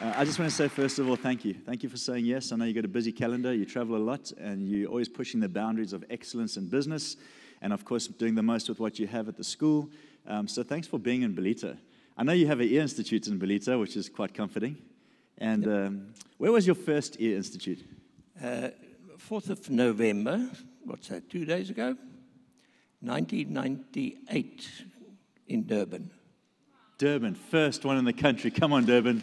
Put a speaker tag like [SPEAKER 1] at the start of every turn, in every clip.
[SPEAKER 1] I just want to say, first of all, thank you. Thank you for saying yes. I know you've got a busy calendar, you travel a lot, and you're always pushing the boundaries of excellence in business, and of course, doing the most with what you have at the school. So thanks for being in Belita. I know you have an ear institute in Belita, which is quite comforting. And where was your first ear institute?
[SPEAKER 2] 4th of November, what's that, 2 days ago? 1998 in Durban.
[SPEAKER 1] Durban, first one in the country. Come on, Durban.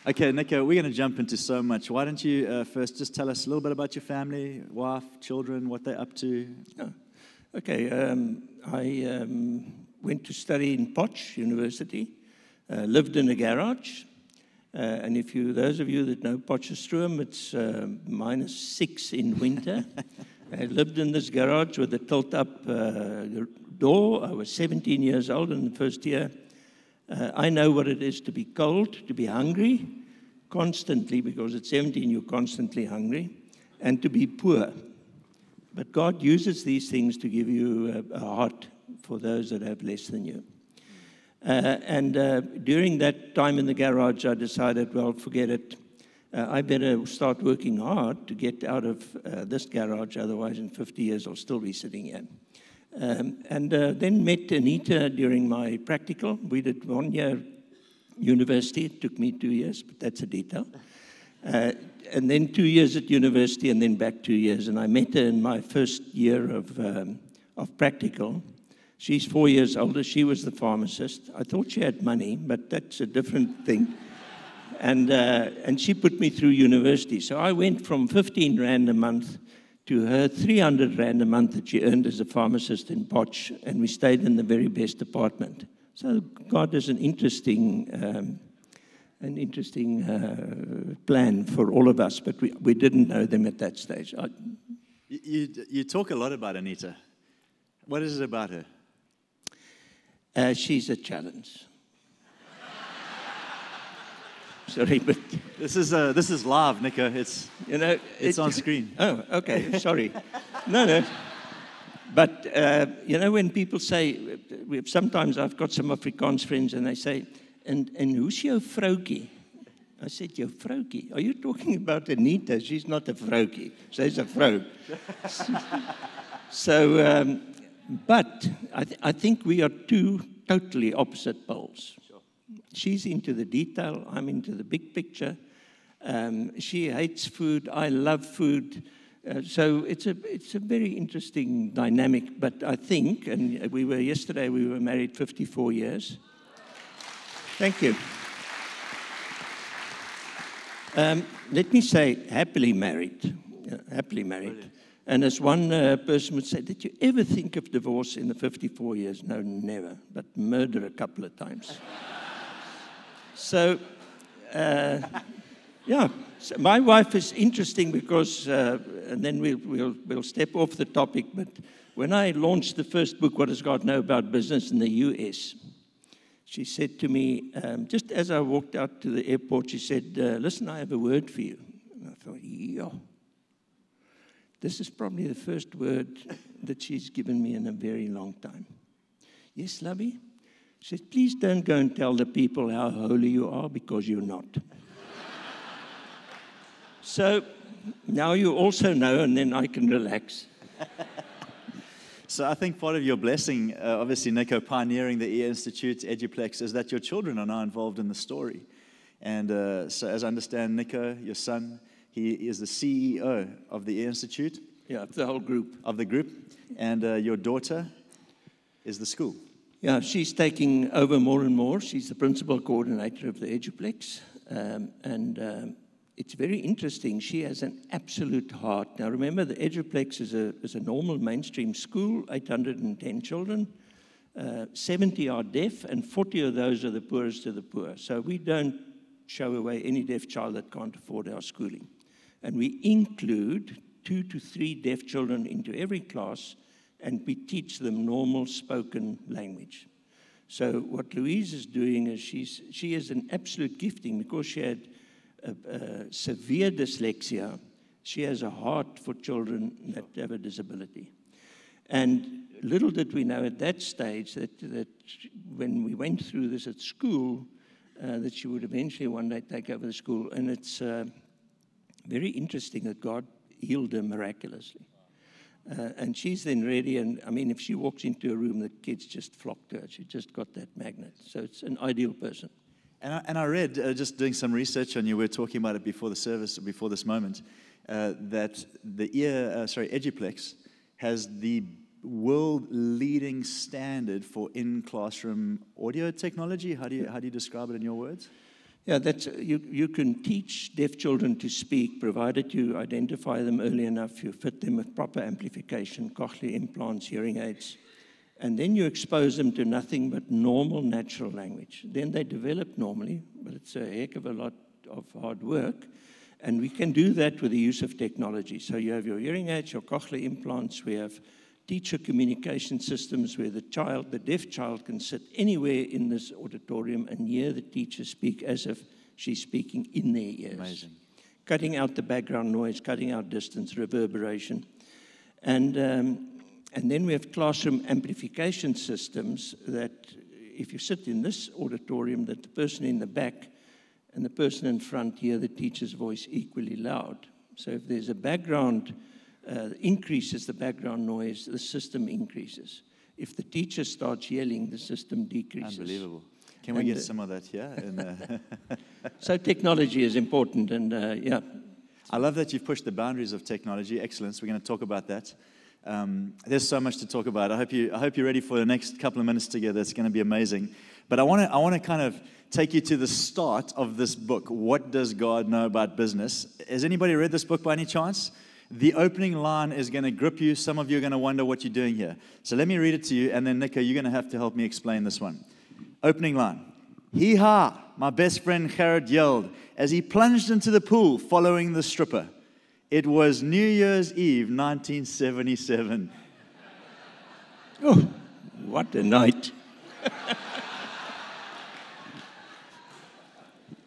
[SPEAKER 1] Okay, Nico, we're going to jump into so much. Why don't you first just tell us a little bit about your family, wife, children, what they're up to?
[SPEAKER 2] Oh, okay, I went to study in Potch University, lived in a garage. And if those of you that know Potchefstroom, it's -6 in winter. I lived in this garage with a tilt-up door. I was 17 years old in the first year. I know what it is to be cold, to be hungry, constantly, because at 17 you're constantly hungry, and to be poor. But God uses these things to give you a heart for those that have less than you. During that time in the garage, I decided, well, forget it. I better start working hard to get out of this garage, otherwise in 50 years I'll still be sitting here. Then met Anita during my practical. We did 1 year university. It took me 2 years, but that's a detail. And then 2 years at university, and then back 2 years. And I met her in my first year of practical. She's 4 years older. She was the pharmacist. I thought she had money, but that's a different thing. And she put me through university. So I went from 15 Rand a month to her 300 Rand a month that she earned as a pharmacist in Potch, and we stayed in the very best apartment. So God is an interesting plan for all of us, but we didn't know them at that stage.
[SPEAKER 1] You talk a lot about Anita. What is it about her?
[SPEAKER 2] She's a challenge. Sorry, but
[SPEAKER 1] this is live, Nico. It's on screen.
[SPEAKER 2] Oh, okay. Sorry. No. But when people say, sometimes I've got some Afrikaans friends, and they say, "And who's jou vroukie?" I said, "Jou vroukie? Are you talking about Anita? She's not a vroukie. She's a vrou." So, but I think we are two totally opposite poles. She's into the detail. I'm into the big picture. She hates food. I love food. So it's a very interesting dynamic. But I think, and yesterday we were married 54 years. Thank you. Let me say, happily married. Happily married. Brilliant. And as one person would say, did you ever think of divorce in the 54 years? No, never. But murder a couple of times. So, yeah. So my wife is interesting because, and then we'll step off the topic, but when I launched the first book, What Does God Know About Business in the US, she said to me, just as I walked out to the airport, she said, listen, I have a word for you. And I thought, yeah. This is probably the first word that she's given me in a very long time. Yes, lovey? She said, please don't go and tell the people how holy you are, because you're not. So now you also know, and then I can relax.
[SPEAKER 1] So I think part of your blessing, obviously, Nico, pioneering the ear Institute, Eduplex, is that your children are now involved in the story. And so as I understand, Nico, your son, he is the CEO of the ear Institute.
[SPEAKER 2] Yeah, the whole group.
[SPEAKER 1] Of the group. And your daughter is the school.
[SPEAKER 2] Yeah, she's taking over more and more. She's the principal coordinator of the Eduplex. It's very interesting. She has an absolute heart. Now, remember, the Eduplex is a normal mainstream school, 810 children. 70 are deaf, and 40 of those are the poorest of the poor. So we don't show away any deaf child that can't afford our schooling. And we include 2 to 3 deaf children into every class, and we teach them normal spoken language. So what Louise is doing is she has an absolute gifting because she had severe dyslexia. She has a heart for children that have a disability. And little did we know at that stage that when we went through this at school, that she would eventually one day take over the school. And it's very interesting that God healed her miraculously. And she's then ready, and I mean, if she walks into a room, the kids just flock to her. She just got that magnet. So it's an ideal person.
[SPEAKER 1] And I read, just doing some research on you, we were talking about it before the service, before this moment, that the Eduplex has the world-leading standard for in-classroom audio technology. How do you describe it in your words?
[SPEAKER 2] Yeah, you can teach deaf children to speak, provided you identify them early enough, you fit them with proper amplification, cochlear implants, hearing aids, and then you expose them to nothing but normal, natural language. Then they develop normally, but it's a heck of a lot of hard work, and we can do that with the use of technology. So you have your hearing aids, your cochlear implants, we have teacher communication systems where the deaf child can sit anywhere in this auditorium and hear the teacher speak as if she's speaking in their ears.
[SPEAKER 1] Amazing.
[SPEAKER 2] Cutting out the background noise, cutting out distance, reverberation. And then we have classroom amplification systems that if you sit in this auditorium, that the person in the back and the person in front hear the teacher's voice equally loud. So if there's a background increases the background noise, the system increases. If the teacher starts yelling, the system decreases.
[SPEAKER 1] Unbelievable. Can we get some of that here?
[SPEAKER 2] So technology is important, and yeah.
[SPEAKER 1] I love that you've pushed the boundaries of technology. Excellence. We're going to talk about that. There's so much to talk about. I hope you're ready for the next couple of minutes together. It's going to be amazing. But I want to kind of take you to the start of this book. What does God know about business? Has anybody read this book by any chance? The opening line is going to grip you. Some of you are going to wonder what you're doing here. So let me read it to you, and then, Nico, you're going to have to help me explain this one. Opening line. Hee-haw, my best friend Gerrit yelled as he plunged into the pool following the stripper. It was New Year's Eve, 1977.
[SPEAKER 2] Oh, what a night.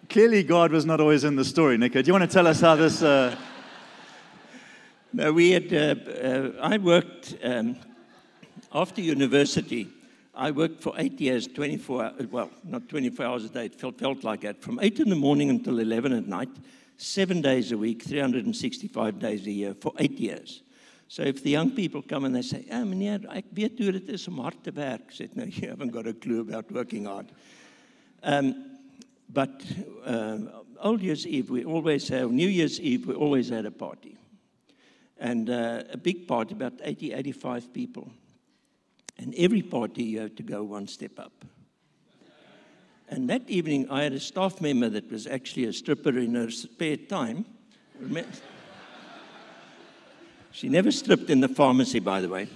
[SPEAKER 1] Clearly, God was not always in the story, Nico. Do you want to tell us how this...
[SPEAKER 2] No, I worked, after university, I worked for 8 years, 24 hours, well, not 24 hours a day, it felt like that, from 8 in the morning until 11 at night, 7 days a week, 365 days a year, for 8 years. So if the young people come and they say, meneer, ek weet hoe dit is om hard te werk, I said, no, you haven't got a clue about working hard. But Old Year's Eve, New Year's Eve, we always had a party. And a big party, about 80, 85 people. And every party, you have to go one step up. And that evening, I had a staff member that was actually a stripper in her spare time. She never stripped in the pharmacy, by the way.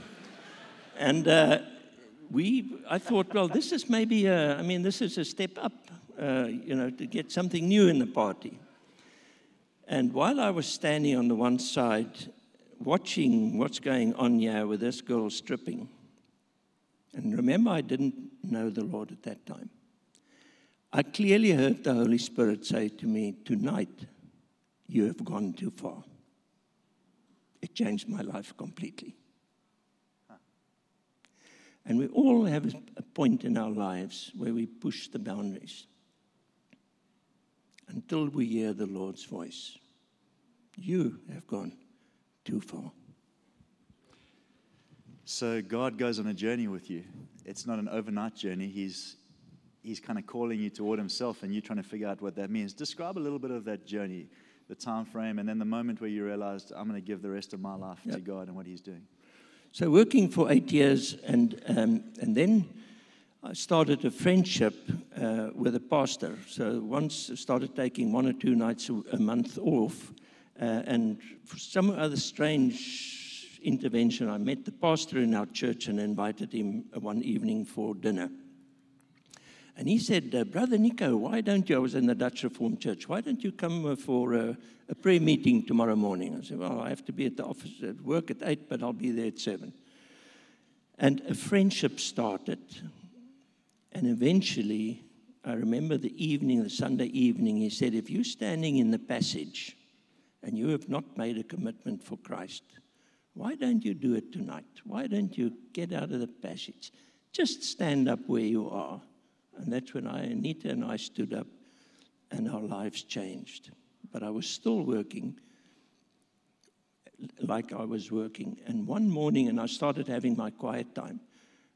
[SPEAKER 2] And I thought, well, this is maybe, this is a step up, to get something new in the party. And while I was standing on the one side, watching what's going on here with this girl stripping. And remember, I didn't know the Lord at that time. I clearly heard the Holy Spirit say to me, tonight, you have gone too far. It changed my life completely. And we all have a point in our lives where we push the boundaries until we hear the Lord's voice. You have gone too far.
[SPEAKER 1] So God goes on a journey with you. It's not an overnight journey. He's kind of calling you toward himself, and you're trying to figure out what that means. Describe a little bit of that journey, the time frame, and then the moment where you realized, I'm going to give the rest of my life to God and what he's doing. So working for 8 years, and then I started a friendship with a pastor. So once I started taking 1 or 2 nights a month off, and for some other strange intervention, I met the pastor in our church and invited him one evening for dinner. And he said, Brother Nico, why don't you, I was in the Dutch Reformed Church, why don't you come for a prayer meeting tomorrow morning? I said, well, I have to be at the office at work at 8, but I'll be there at 7. And a friendship started. And eventually, I remember the Sunday evening, he said, if you're standing in the passage and you have not made a commitment for Christ,
[SPEAKER 2] Why don't you do it tonight? Why don't you get out of the passage? Just stand up where you are. And that's when Anita and I stood up, and our lives changed. But I was still working like I was working. And one morning, and I started having my quiet time.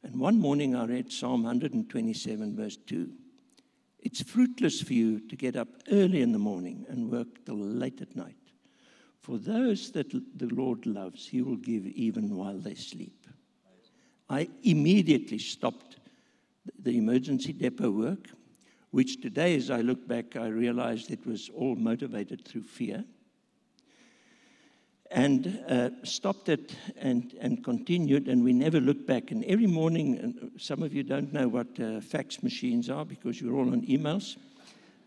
[SPEAKER 2] And one morning I read Psalm 127, verse 2. It's fruitless for you to get up early in the morning and work till late at night. For those that the Lord loves, he will give even while they sleep. I immediately stopped the emergency depot work, which today, as I look back, I realized it was all motivated through fear. And stopped it and continued, and we never looked back. And every morning, and some of you don't know what fax machines are because you're all on emails,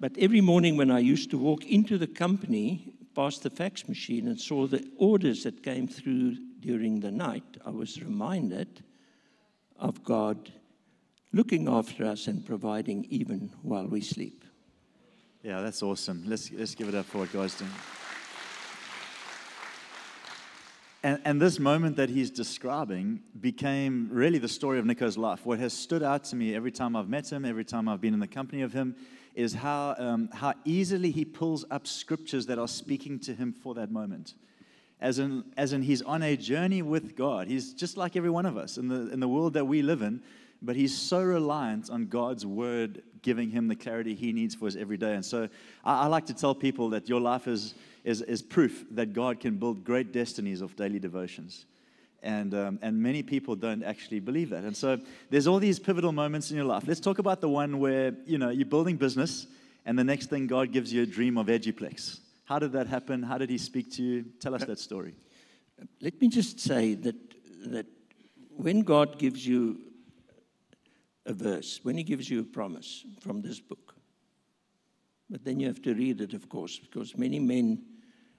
[SPEAKER 2] but every morning when I used to walk into the company, past the fax machine and saw the orders that came through during the night, I was reminded of God looking after us and providing even while we sleep.
[SPEAKER 1] Yeah, that's awesome. Let's give it up for what God's doing. And this moment that he's describing became really the story of Nico's life. What has stood out to me every time I've met him, every time I've been in the company of him, is how easily he pulls up scriptures that are speaking to him for that moment. As in he's on a journey with God. He's just like every one of us in the world that we live in, but he's so reliant on God's word giving him the clarity he needs for his everyday. And so I like to tell people that your life is proof that God can build great destinies of daily devotions. And many people don't actually believe that. And so there's all these pivotal moments in your life. Let's talk about the one where, you're building business, and the next thing God gives you a dream of Eduplex. How did that happen? How did he speak to you? Tell us that story.
[SPEAKER 2] Let me just say that when God gives you a verse, when he gives you a promise from this book, but then you have to read it, of course, because many men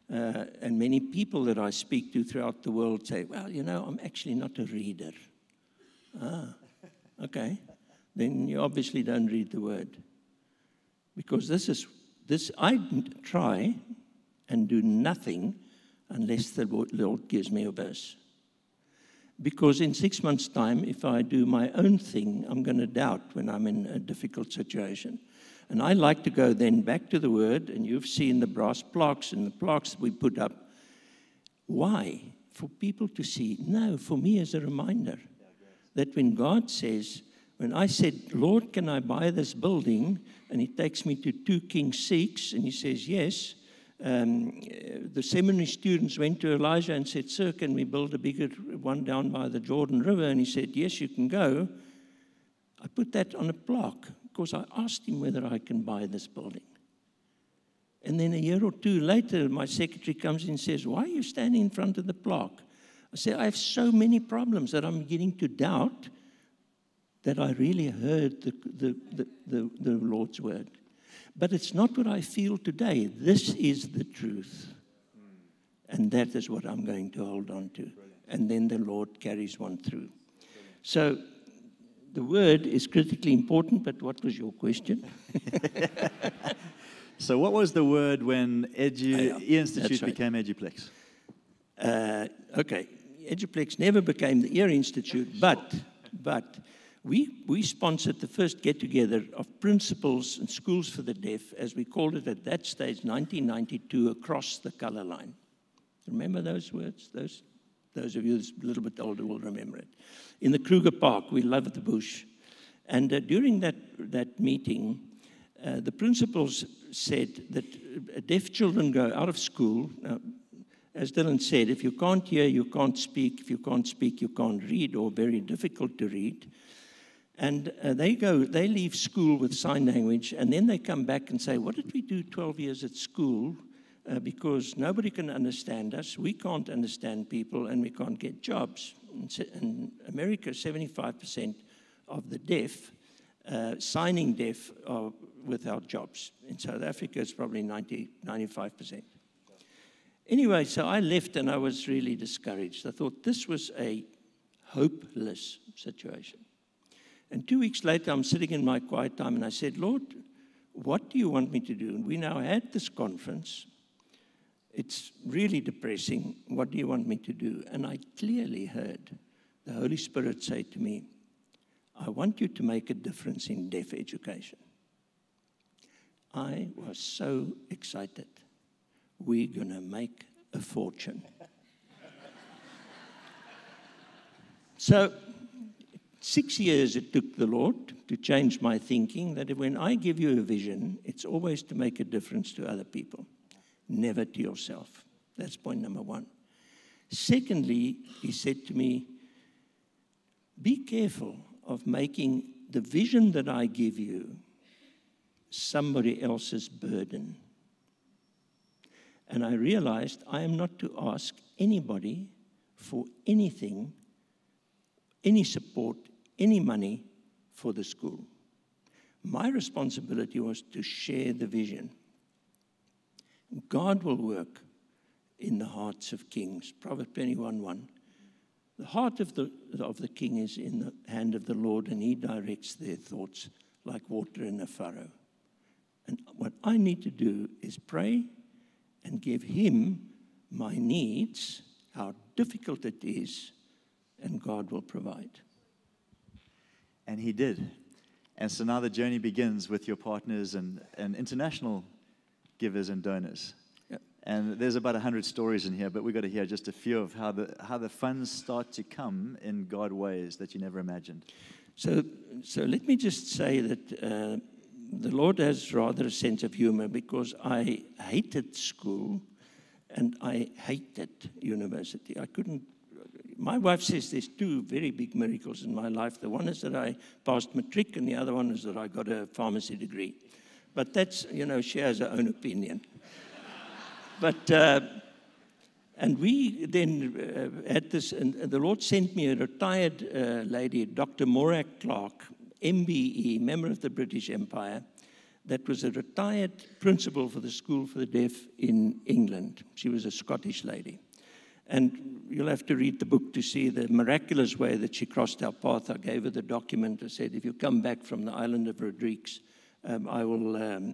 [SPEAKER 2] and many people that I speak to throughout the world say, well, I'm actually not a reader. Okay. Then you obviously don't read the word. Because I try and do nothing unless the Lord gives me a verse. Because in 6 months' time, if I do my own thing, I'm going to doubt when I'm in a difficult situation. And I like to go then back to the Word, and you've seen the brass plaques and the plaques that we put up. Why? For people to see. No, for me as a reminder that when God says, when I said, Lord, can I buy this building? And he takes me to 2 Kings 6, and he says, yes. The seminary students went to Elijah and said, sir, can we build a bigger one down by the Jordan River? And he said, yes, you can go. I put that on a plaque because I asked him whether I can buy this building. And then a year or two later, my secretary comes in and says, why are you standing in front of the plaque? I said, I have so many problems that I'm beginning to doubt that I really heard the Lord's word. But it's not what I feel today. This is the truth. And that is what I'm going to hold on to. And then the Lord carries one through. So the word is critically important, but what was your question?
[SPEAKER 1] So what was the word when E-Institute became Eduplex?
[SPEAKER 2] Okay, Eduplex never became the E-Institute, but we sponsored the first get-together of principals and schools for the deaf, as we called it at that stage, 1992, across the color line. Remember those words? Those of you that's a little bit older will remember it. In the Kruger Park, we loved the bush. And during that meeting, the principals said that deaf children go out of school. Now, as Dylan said, if you can't hear, you can't speak. If you can't speak, you can't read, or very difficult to read. And they leave school with sign language, and then they come back and say, what did we do 12 years at school? Because nobody can understand us, we can't understand people, and we can't get jobs. In America, 75% of the deaf, signing deaf, are without jobs. In South Africa, it's probably 95%. Anyway, so I left, and I was really discouraged. I thought this was a hopeless situation. And 2 weeks later, I'm sitting in my quiet time, and I said, Lord, what do you want me to do? And we now had this conference. it's really depressing. What do you want me to do? And I clearly heard the Holy Spirit say to me, I want you to make a difference in deaf education. I was so excited. We're going to make a fortune. So 6 years it took the Lord to change my thinking that when I give you a vision, it's always to make a difference to other people, never to yourself. That's point number one. Secondly, he said to me, be careful of making the vision that I give you somebody else's burden. And I realized I am not to ask anybody for anything, any support, any money for the school. My responsibility was to share the vision. God will work in the hearts of kings. Proverbs 21:1. The heart of the king is in the hand of the Lord, and he directs their thoughts like water in a furrow. And what I need to do is pray and give him my needs, how difficult it is, and God will provide.
[SPEAKER 1] And he did. And so now the journey begins with your partners and international givers and donors.
[SPEAKER 2] Yep.
[SPEAKER 1] And there's about 100 stories in here, but we've got to hear just a few of how the funds start to come in God ways that you never imagined.
[SPEAKER 2] So let me just say that the Lord has rather a sense of humor, because I hated school and I hated university. My wife says there's two very big miracles in my life. The one is that I passed matric, and the other one is that I got a pharmacy degree. But that's, she has her own opinion. But, and we then had this, and the Lord sent me a retired lady, Dr. Morak Clark, MBE, member of the British Empire, that was a retired principal for the School for the Deaf in England. She was a Scottish lady. And you'll have to read the book to see the miraculous way that she crossed our path. I gave her the document. I said, if you come back from the island of Rodrigues, we'll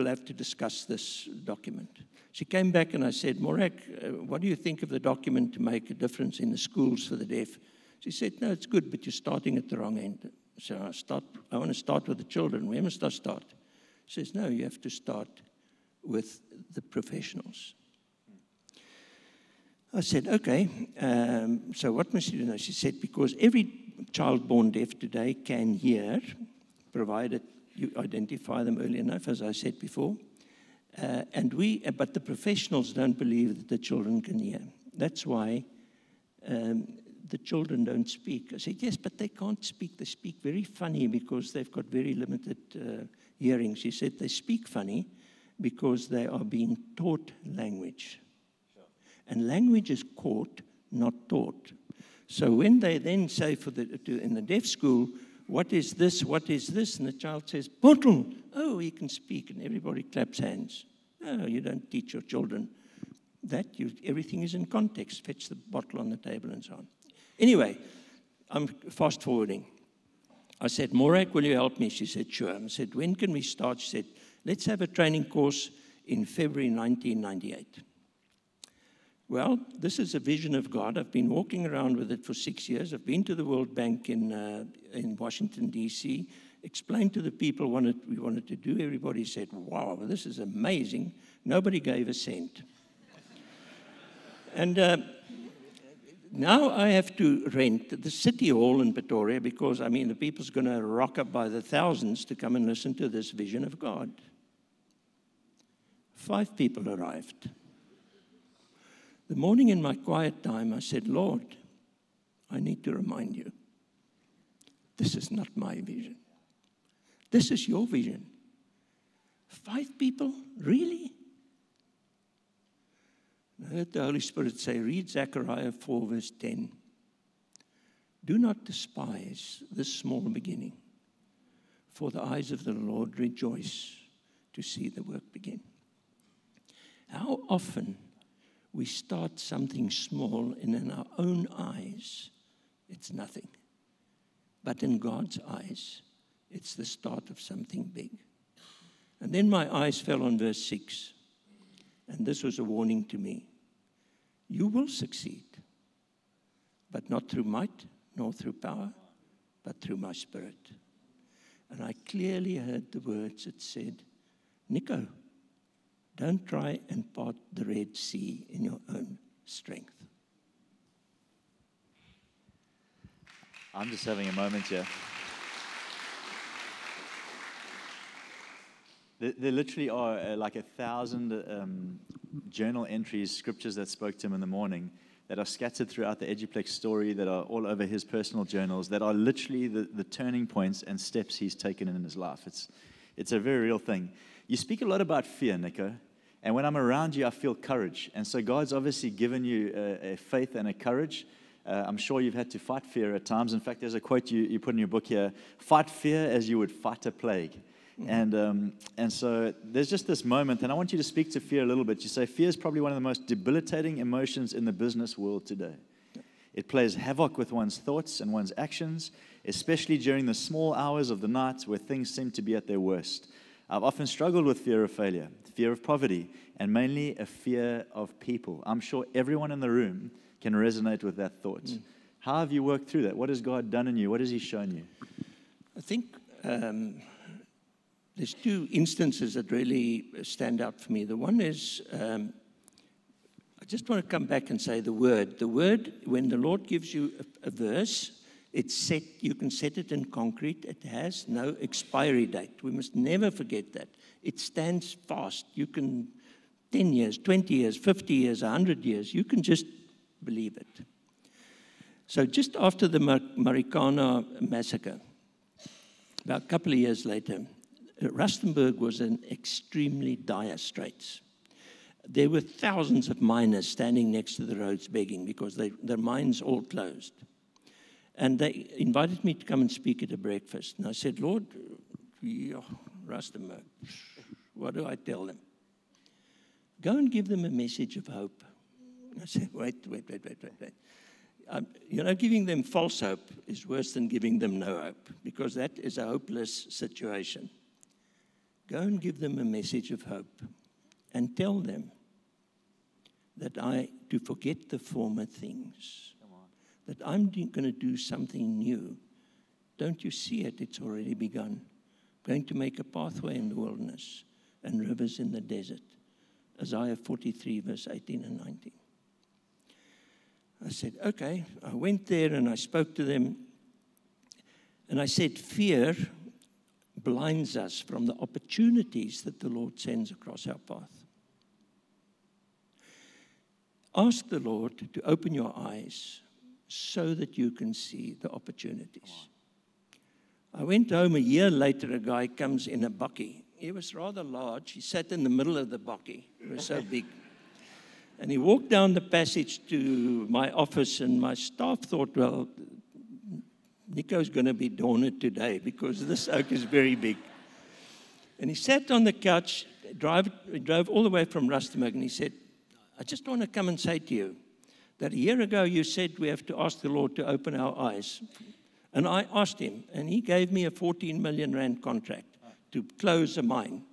[SPEAKER 2] have to discuss this document. She came back and I said, Morak, what do you think of the document to make a difference in the schools for the deaf? She said, no, it's good, but you're starting at the wrong end. So I want to start with the children. Where must I start? She says, no, you have to start with the professionals. I said, okay, so what must you do now? She said, because every child born deaf today can hear, provided you identify them early enough, as I said before. But the professionals don't believe that the children can hear. That's why the children don't speak. I said, yes, but they can't speak. They speak very funny because they've got very limited hearing. She said they speak funny because they are being taught language. And language is caught, not taught. So when they then say in the deaf school, what is this, what is this? And the child says, bottle. Oh, he can speak. And everybody claps hands. No, you don't teach your children that. Everything is in context. Fetch the bottle on the table and so on. Anyway, I'm fast forwarding. I said, Morak, will you help me? She said, sure. I said, when can we start? She said, let's have a training course in February 1998. Well, this is a vision of God. I've been walking around with it for 6 years. I've been to the World Bank in Washington, D.C., explained to the people what we wanted to do. Everybody said, wow, this is amazing. Nobody gave a cent. And now I have to rent the City Hall in Pretoria because, the people's going to rock up by the thousands to come and listen to this vision of God. 5 people arrived. The morning in my quiet time, I said, Lord, I need to remind you, this is not my vision. This is your vision. 5 people? Really? I heard the Holy Spirit say, read Zechariah 4, verse 10. Do not despise this small beginning, for the eyes of the Lord rejoice to see the work begin. How often we start something small, and in our own eyes, it's nothing. But in God's eyes, it's the start of something big. And then my eyes fell on verse 6. And this was a warning to me. You will succeed, but not through might, nor through power, but through my Spirit. And I clearly heard the words that said, Nico, don't try and part the Red Sea in your own strength.
[SPEAKER 1] I'm just having a moment here. There literally are like 1,000 journal entries, scriptures that spoke to him in the morning that are scattered throughout the Eduplex story, that are all over his personal journals, that are literally the turning points and steps he's taken in his life. It's a very real thing. You speak a lot about fear, Nico, and when I'm around you, I feel courage. And so God's obviously given you a faith and a courage. I'm sure you've had to fight fear at times. In fact, there's a quote you put in your book here, fight fear as you would fight a plague. And so there's just this moment, and I want you to speak to fear a little bit. You say fear is probably one of the most debilitating emotions in the business world today. It plays havoc with one's thoughts and one's actions, especially during the small hours of the night where things seem to be at their worst. I've often struggled with fear of failure, fear of poverty, and mainly a fear of people. I'm sure everyone in the room can resonate with that thought. How have you worked through that? What has God done in you? What has He shown you?
[SPEAKER 2] I think there's two instances that really stand out for me. The one is, I just want to come back and say the word. The word, when the Lord gives you a verse, it's set. You can set it in concrete. It has no expiry date. We must never forget that. It stands fast. You can, 10 years, 20 years, 50 years, 100 years, you can just believe it. So just after the Marikana massacre, about a couple of years later, Rustenburg was in extremely dire straits. There were thousands of miners standing next to the roads begging because their mines all closed. And they invited me to come and speak at a breakfast. And I said, Lord, Rustenburg, what do I tell them? Go and give them a message of hope. I said, wait. Giving them false hope is worse than giving them no hope, because that is a hopeless situation. Go and give them a message of hope and tell them that to forget the former things, that I'm going to do something new. Don't you see it? It's already begun. I'm going to make a pathway in the wilderness and rivers in the desert. Isaiah 43, verse 18 and 19. I said, okay. I went there and I spoke to them. And I said, fear blinds us from the opportunities that the Lord sends across our path. Ask the Lord to open your eyes so that you can see the opportunities. I went home a year later. A guy comes in a bakkie. He was rather large. He sat in the middle of the bakkie. It was so big. And he walked down the passage to my office, and my staff thought, well, Nico's going to be daunted today because this oak is very big. And he sat on the couch, drove all the way from Rustenburg, and he said, I just want to come and say to you that a year ago you said we have to ask the Lord to open our eyes. And I asked him, and he gave me a 14 million rand contract to close a mine.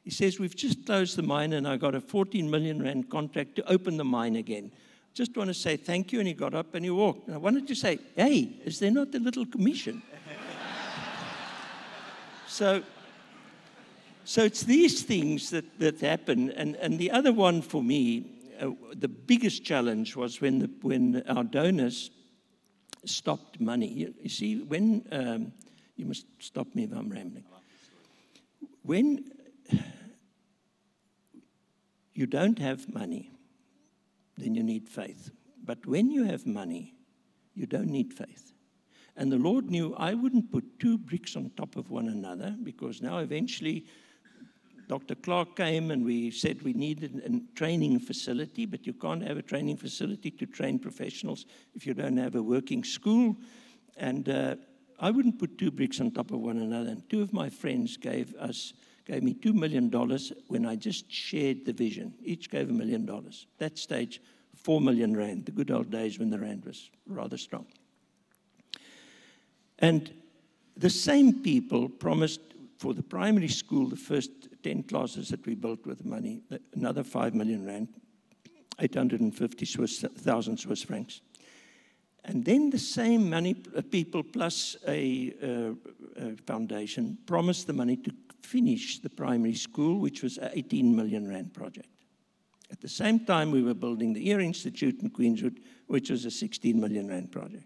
[SPEAKER 2] He says, we've just closed the mine, and I got a 14 million rand contract to open the mine again. Just want to say thank you. And he got up and he walked. And I wanted to say, hey, is there not a little commission? So it's these things that happen. And the other one for me, the biggest challenge was when our donors stopped money. You see, when, you must stop me if I'm rambling. When you don't have money, then you need faith. But when you have money, you don't need faith. And the Lord knew I wouldn't put two bricks on top of one another, because now eventually Dr. Clark came and we said we needed a training facility, but you can't have a training facility to train professionals if you don't have a working school. And I wouldn't put two bricks on top of one another. And two of my friends gave me $2 million when I just shared the vision. Each gave $1 million. That stage, 4 million rand, the good old days when the rand was rather strong. And the same people promised for the primary school, the first 10 classes that we built with the money, another 5 million rand, 850,000 Swiss francs. And then the same money people plus a foundation promised the money to finish the primary school, which was an 18 million rand project. At the same time, we were building the Ear Institute in Queenswood, which was a 16 million rand project.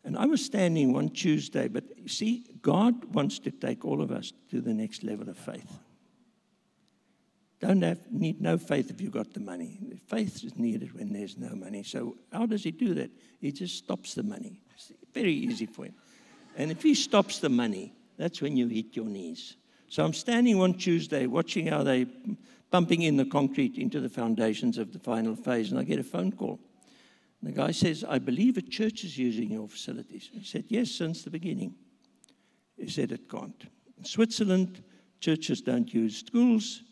[SPEAKER 2] And I was standing one Tuesday, but you see, God wants to take all of us to the next level of faith. Need no faith if you've got the money. Faith is needed when there's no money. So how does he do that? He just stops the money. It's very easy for him. And if he stops the money, that's when you hit your knees. So I'm standing one Tuesday watching how they're pumping in the concrete into the foundations of the final phase, and I get a phone call. And the guy says, I believe a church is using your facilities. He said, yes, since the beginning. He said, it can't. In Switzerland, churches don't use schools.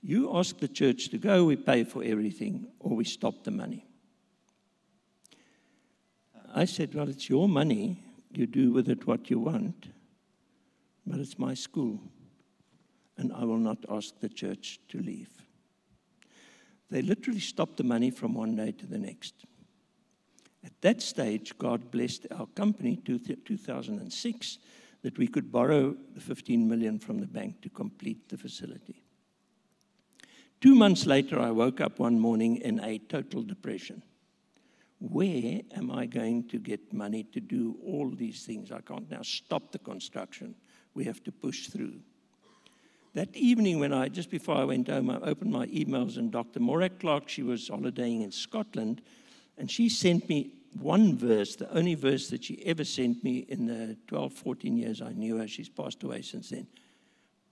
[SPEAKER 2] You ask the church to go, we pay for everything, or we stop the money. I said, well, it's your money. You do with it what you want, but it's my school, and I will not ask the church to leave. They literally stopped the money from one day to the next. At that stage, God blessed our company to 2006 that we could borrow the 15 million from the bank to complete the facility. 2 months later, I woke up one morning in a total depression. Where am I going to get money to do all these things? I can't now stop the construction. We have to push through. That evening, just before I went home, I opened my emails, and Dr. Maura Clark, she was holidaying in Scotland, and she sent me one verse, the only verse that she ever sent me in the 12, 14 years I knew her. She's passed away since then.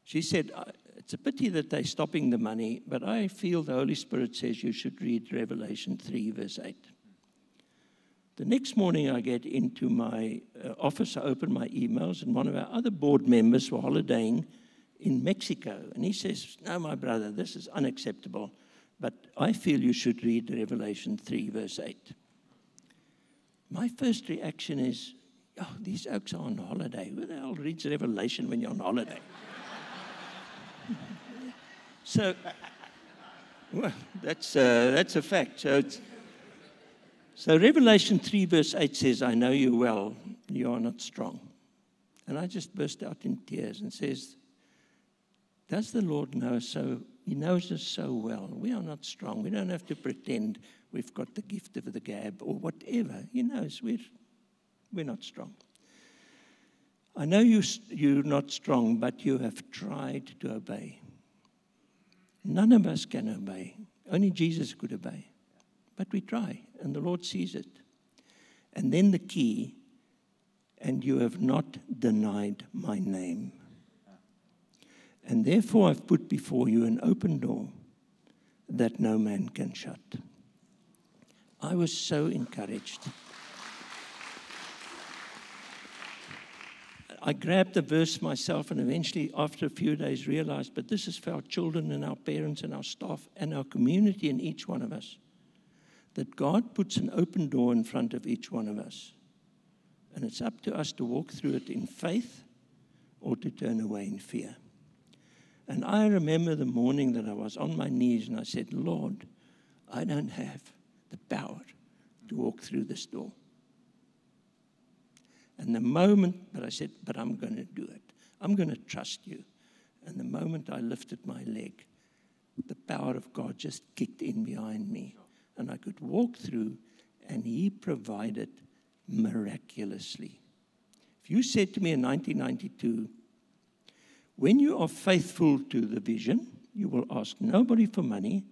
[SPEAKER 2] She said, it's a pity that they're stopping the money, but I feel the Holy Spirit says you should read Revelation 3, verse 8. The next morning I get into my office, I open my emails, and one of our other board members were holidaying in Mexico. And he says, no, my brother, this is unacceptable, but I feel you should read Revelation 3, verse 8. My first reaction is, oh, these oaks are on holiday. Who the hell reads Revelation when you're on holiday? So, well, that's a fact. So Revelation 3, verse 8 says, I know you well, you are not strong. And I just burst out in tears and says, does the Lord know us so? He knows us so well. We are not strong. We don't have to pretend we've got the gift of the gab or whatever. He knows we're not strong. I know you're not strong, but you have tried to obey. None of us can obey. Only Jesus could obey. But we try, and the Lord sees it. And then the key, and you have not denied my name. And therefore I've put before you an open door that no man can shut. I was so encouraged. I grabbed the verse myself, and eventually, after a few days, realized, but this is for our children and our parents and our staff and our community and each one of us, that God puts an open door in front of each one of us. And it's up to us to walk through it in faith or to turn away in fear. And I remember the morning that I was on my knees and I said, Lord, I don't have the power to walk through this door. And the moment, but I said, but I'm going to do it. I'm going to trust you. And the moment I lifted my leg, the power of God just kicked in behind me. And I could walk through, and he provided miraculously. If you said to me in 1992, when you are faithful to the vision, you will ask nobody for money,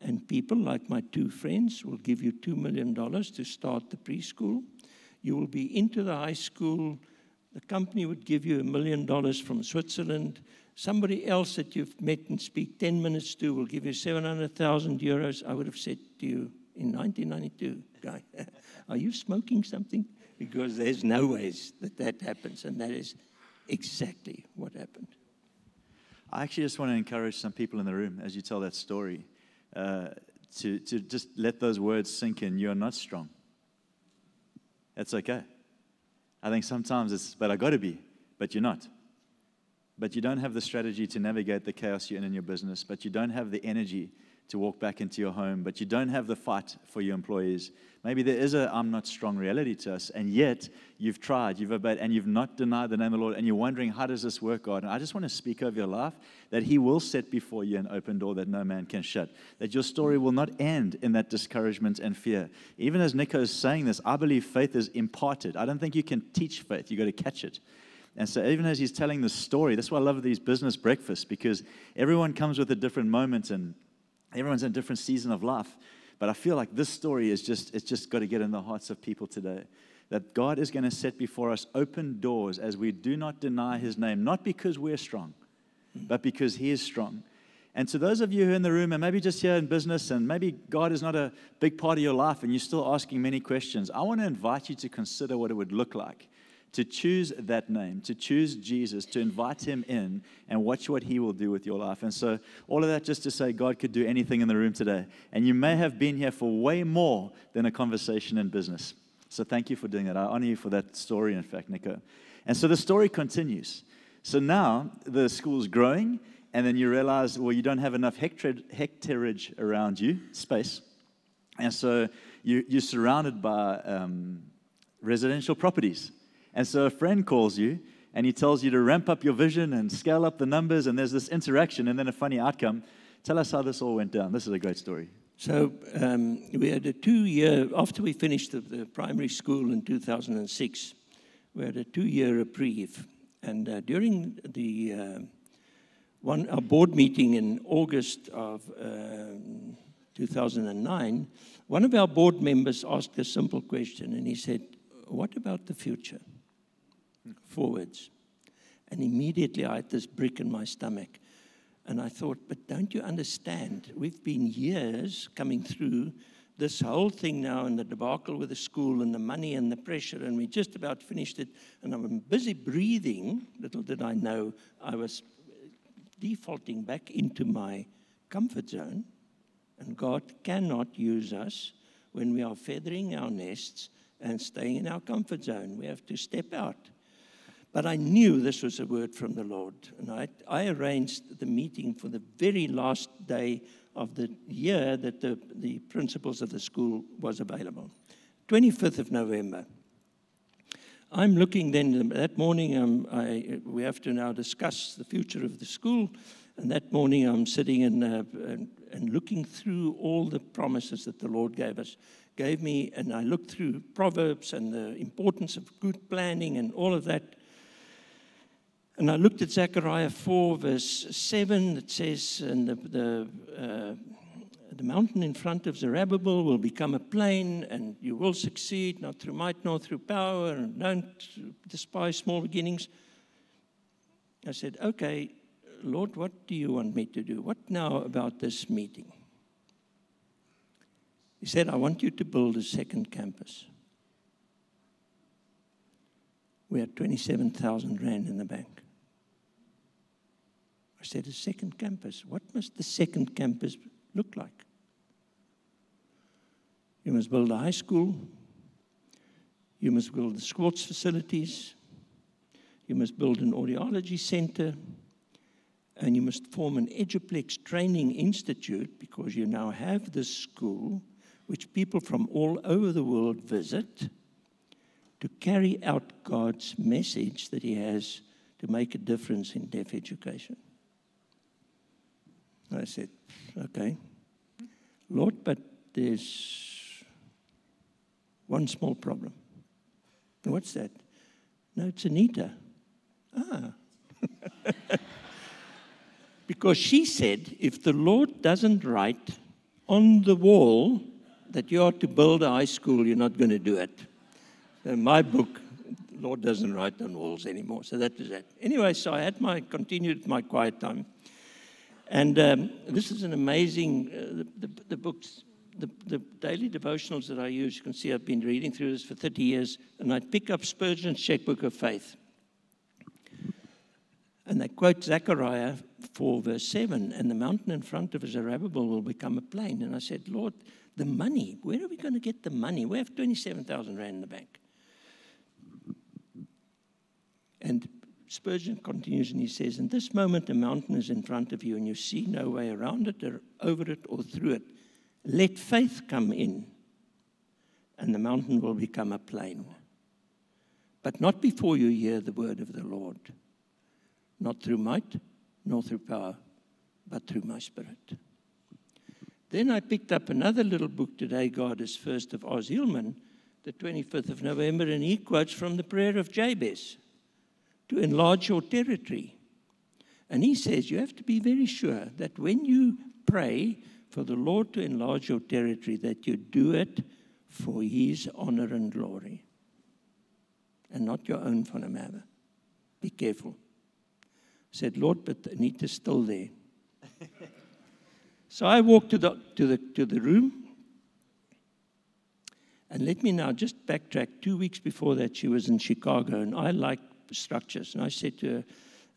[SPEAKER 2] and people like my two friends will give you $2 million to start the preschool. You will be into the high school. The company would give you $1 million from Switzerland. Somebody else that you've met and speak 10 minutes to will give you 700,000 euros. I would have said to you in 1992, guy, are you smoking something? Because there's no ways that happens, and that is exactly what happened.
[SPEAKER 1] I actually just want to encourage some people in the room as you tell that story to just let those words sink in. You're not strong. That's okay. I think sometimes it's, but I got to be, but you're not. but you don't have the strategy to navigate the chaos you're in your business, but you don't have the energy to walk back into your home, but you don't have the fight for your employees. Maybe there is a I'm not strong reality to us, and yet you've tried, you've obeyed, and you've not denied the name of the Lord, and you're wondering, how does this work, God? And I just want to speak over your life that He will set before you an open door that no man can shut, that your story will not end in that discouragement and fear. Even as Nico is saying this, I believe faith is imparted. I don't think you can teach faith. You've got to catch it. And so even as he's telling this story, that's why I love these business breakfasts, because everyone comes with a different moment, and everyone's in a different season of life. But I feel like this story it's just got to get in the hearts of people today. That God is going to set before us open doors as we do not deny His name, not because we're strong, but because He is strong. And to those of you who are in the room and maybe just here in business, and maybe God is not a big part of your life and you're still asking many questions, I want to invite you to consider what it would look like to choose that name, to choose Jesus, to invite Him in and watch what He will do with your life. And so all of that just to say God could do anything in the room today. And you may have been here for way more than a conversation in business. So thank you for doing that. I honor you for that story, in fact, Nico. And so the story continues. So now the school's growing, and then you realize, well, you don't have enough hectareage around you, space. And so you're surrounded by residential properties. And so a friend calls you, and he tells you to ramp up your vision and scale up the numbers, and there's this interaction, and then a funny outcome. Tell us how this all went down. This is a great story.
[SPEAKER 2] So we had a 2-year, after we finished the primary school in 2006, we had a 2-year reprieve. And during our board meeting in August of 2009, one of our board members asked a simple question, and he said, what about the future? Forwards. And immediately I had this brick in my stomach. And I thought, but don't you understand? We've been years coming through this whole thing now, and the debacle with the school and the money and the pressure, and we just about finished it. And I'm busy breathing. Little did I know I was defaulting back into my comfort zone. And God cannot use us when we are feathering our nests and staying in our comfort zone. We have to step out. But I knew this was a word from the Lord. And I arranged the meeting for the very last day of the year that the principals of the school was available. 25th of November. I'm looking then, that morning, we have to now discuss the future of the school. And that morning I'm sitting and looking through all the promises that the Lord gave me. And I looked through Proverbs and the importance of good planning and all of that. And I looked at Zechariah 4, verse 7. It says, and the mountain in front of Zerubbabel will become a plain, and you will succeed, not through might nor through power, and don't despise small beginnings. I said, okay, Lord, what do you want me to do? What now about this meeting? He said, I want you to build a second campus. We had 27,000 rand in the bank. I said, a second campus. What must the second campus look like? You must build a high school. You must build the sports facilities. You must build an audiology center. And you must form an Eduplex training institute, because you now have this school which people from all over the world visit to carry out God's message that He has to make a difference in deaf education. I said, okay, Lord, but there's one small problem. What's that? No, it's Anita. Because she said, if the Lord doesn't write on the wall that you are to build a high school, you're not going to do it. In my book, the Lord doesn't write on walls anymore. So that was that. Anyway, so I continued my quiet time. And this is an amazing, the books, the daily devotionals that I use. You can see I've been reading through this for 30 years. And I'd pick up Spurgeon's Checkbook of Faith. And they quote Zechariah 4, verse 7, and the mountain in front of Zerubbabel will become a plain. And I said, Lord, the money, where are we going to get the money? We have 27,000 rand in the bank. And Spurgeon continues and he says, in this moment a mountain is in front of you and you see no way around it or over it or through it. Let faith come in and the mountain will become a plain. But not before you hear the word of the Lord. Not through might, nor through power, but through my Spirit. Then I picked up another little book today, God is First, of Os Hillman, the 25th of November, and he quotes from the prayer of Jabez, to enlarge your territory. And he says you have to be very sure that when you pray for the Lord to enlarge your territory, that you do it for his honor and glory, and not your own von der Merwe. Be careful. I said, Lord, but Anita's still there. So I walked to the room, and let me now just backtrack. 2 weeks before that, she was in Chicago, and I like structures. And I said to her,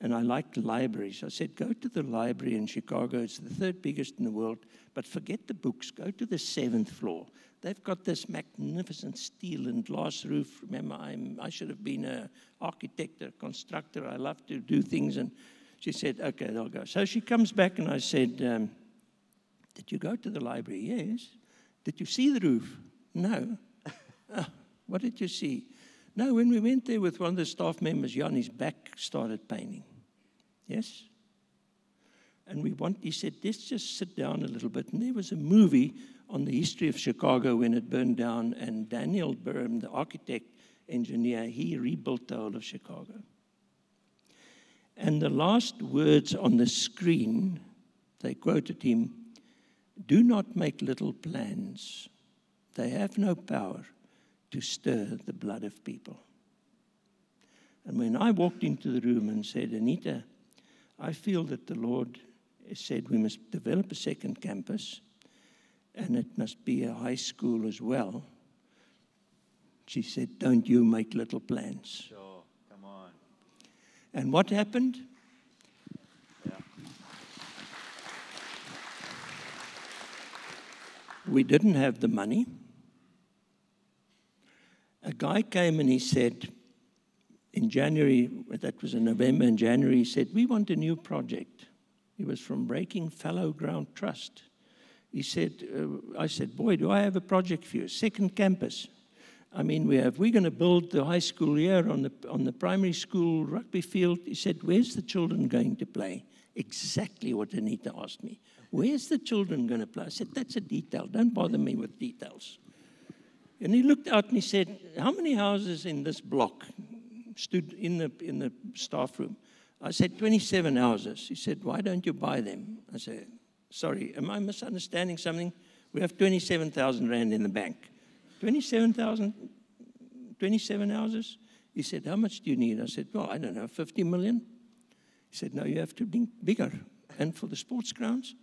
[SPEAKER 2] and I like libraries. I said, go to the library in Chicago. It's the third biggest in the world, but forget the books. Go to the 7th floor. They've got this magnificent steel and glass roof. Remember, I should have been an architect, a constructor. I love to do things. And she said, okay, I'll go. So she comes back, and I said, did you go to the library? Yes. Did you see the roof? No. What did you see? No, when we went there with one of the staff members, Jan, his back started paining. Yes? And he said, let's just sit down a little bit. And there was a movie on the history of Chicago when it burned down. And Daniel Burham, the architect engineer, he rebuilt the whole of Chicago. And the last words on the screen, they quoted him, do not make little plans. They have no power to stir the blood of people. And when I walked into the room and said, Anita, I feel that the Lord has said we must develop a second campus, and it must be a high school as well. She said, don't you make little plans.
[SPEAKER 1] Sure, come on.
[SPEAKER 2] And what happened?
[SPEAKER 1] Yeah.
[SPEAKER 2] We didn't have the money. A guy came and he said, in January, that was in November and January, he said, we want a new project. He was from Breaking Fallow Ground Trust. He said, I said, boy, do I have a project for you, second campus. I mean, we're going to build the high school here on the primary school rugby field. He said, where's the children going to play? Exactly what Anita asked me. Where's the children going to play? I said, that's a detail. Don't bother me with details. And he looked out and he said, how many houses in this block stood in the staff room? I said, 27 houses. He said, why don't you buy them? I said, sorry, am I misunderstanding something? We have 27,000 rand in the bank. 27,000, 27 houses? He said, how much do you need? I said, well, I don't know, 50 million? He said, no, you have to think bigger. And for the sports grounds?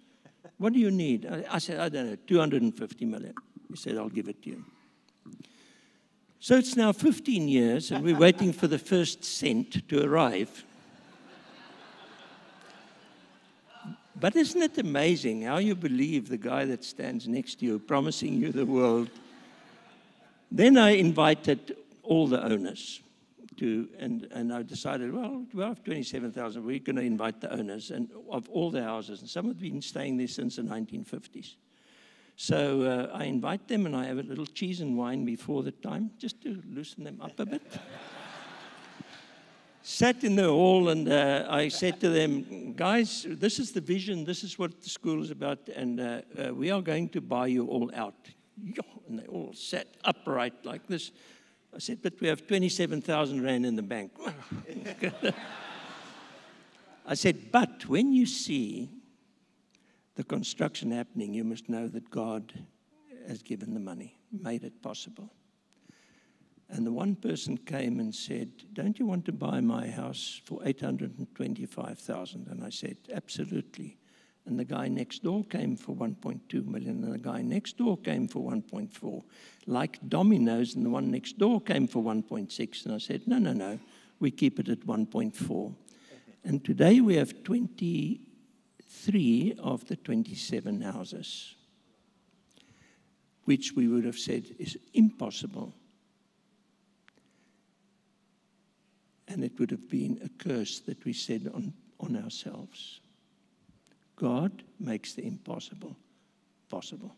[SPEAKER 2] What do you need? I said, I don't know, 250 million. He said, I'll give it to you. So it's now 15 years, and we're waiting for the first cent to arrive. But isn't it amazing how you believe the guy that stands next to you, promising you the world? Then I invited all the owners to, and I decided, well, we have 27,000. We're going to invite the owners and of all the houses, and some have been staying there since the 1950s. So I invite them, and I have a little cheese and wine before the time, just to loosen them up a bit. Sat in the hall, and I said to them, guys, this is the vision, this is what the school is about, and we are going to buy you all out. And they all sat upright like this. I said, but we have 27,000 rand in the bank. I said, but when you see the construction happening, you must know that God has given the money, made it possible. And the one person came and said, don't you want to buy my house for 825,000? And I said, absolutely. And the guy next door came for 1.2 million, and the guy next door came for 1.4. Like dominoes, and the one next door came for 1.6. And I said, no, we keep it at 1.4. And today we have 23 of the 27 houses, which we would have said is impossible. and it would have been a curse that we said on ourselves. God makes the impossible possible.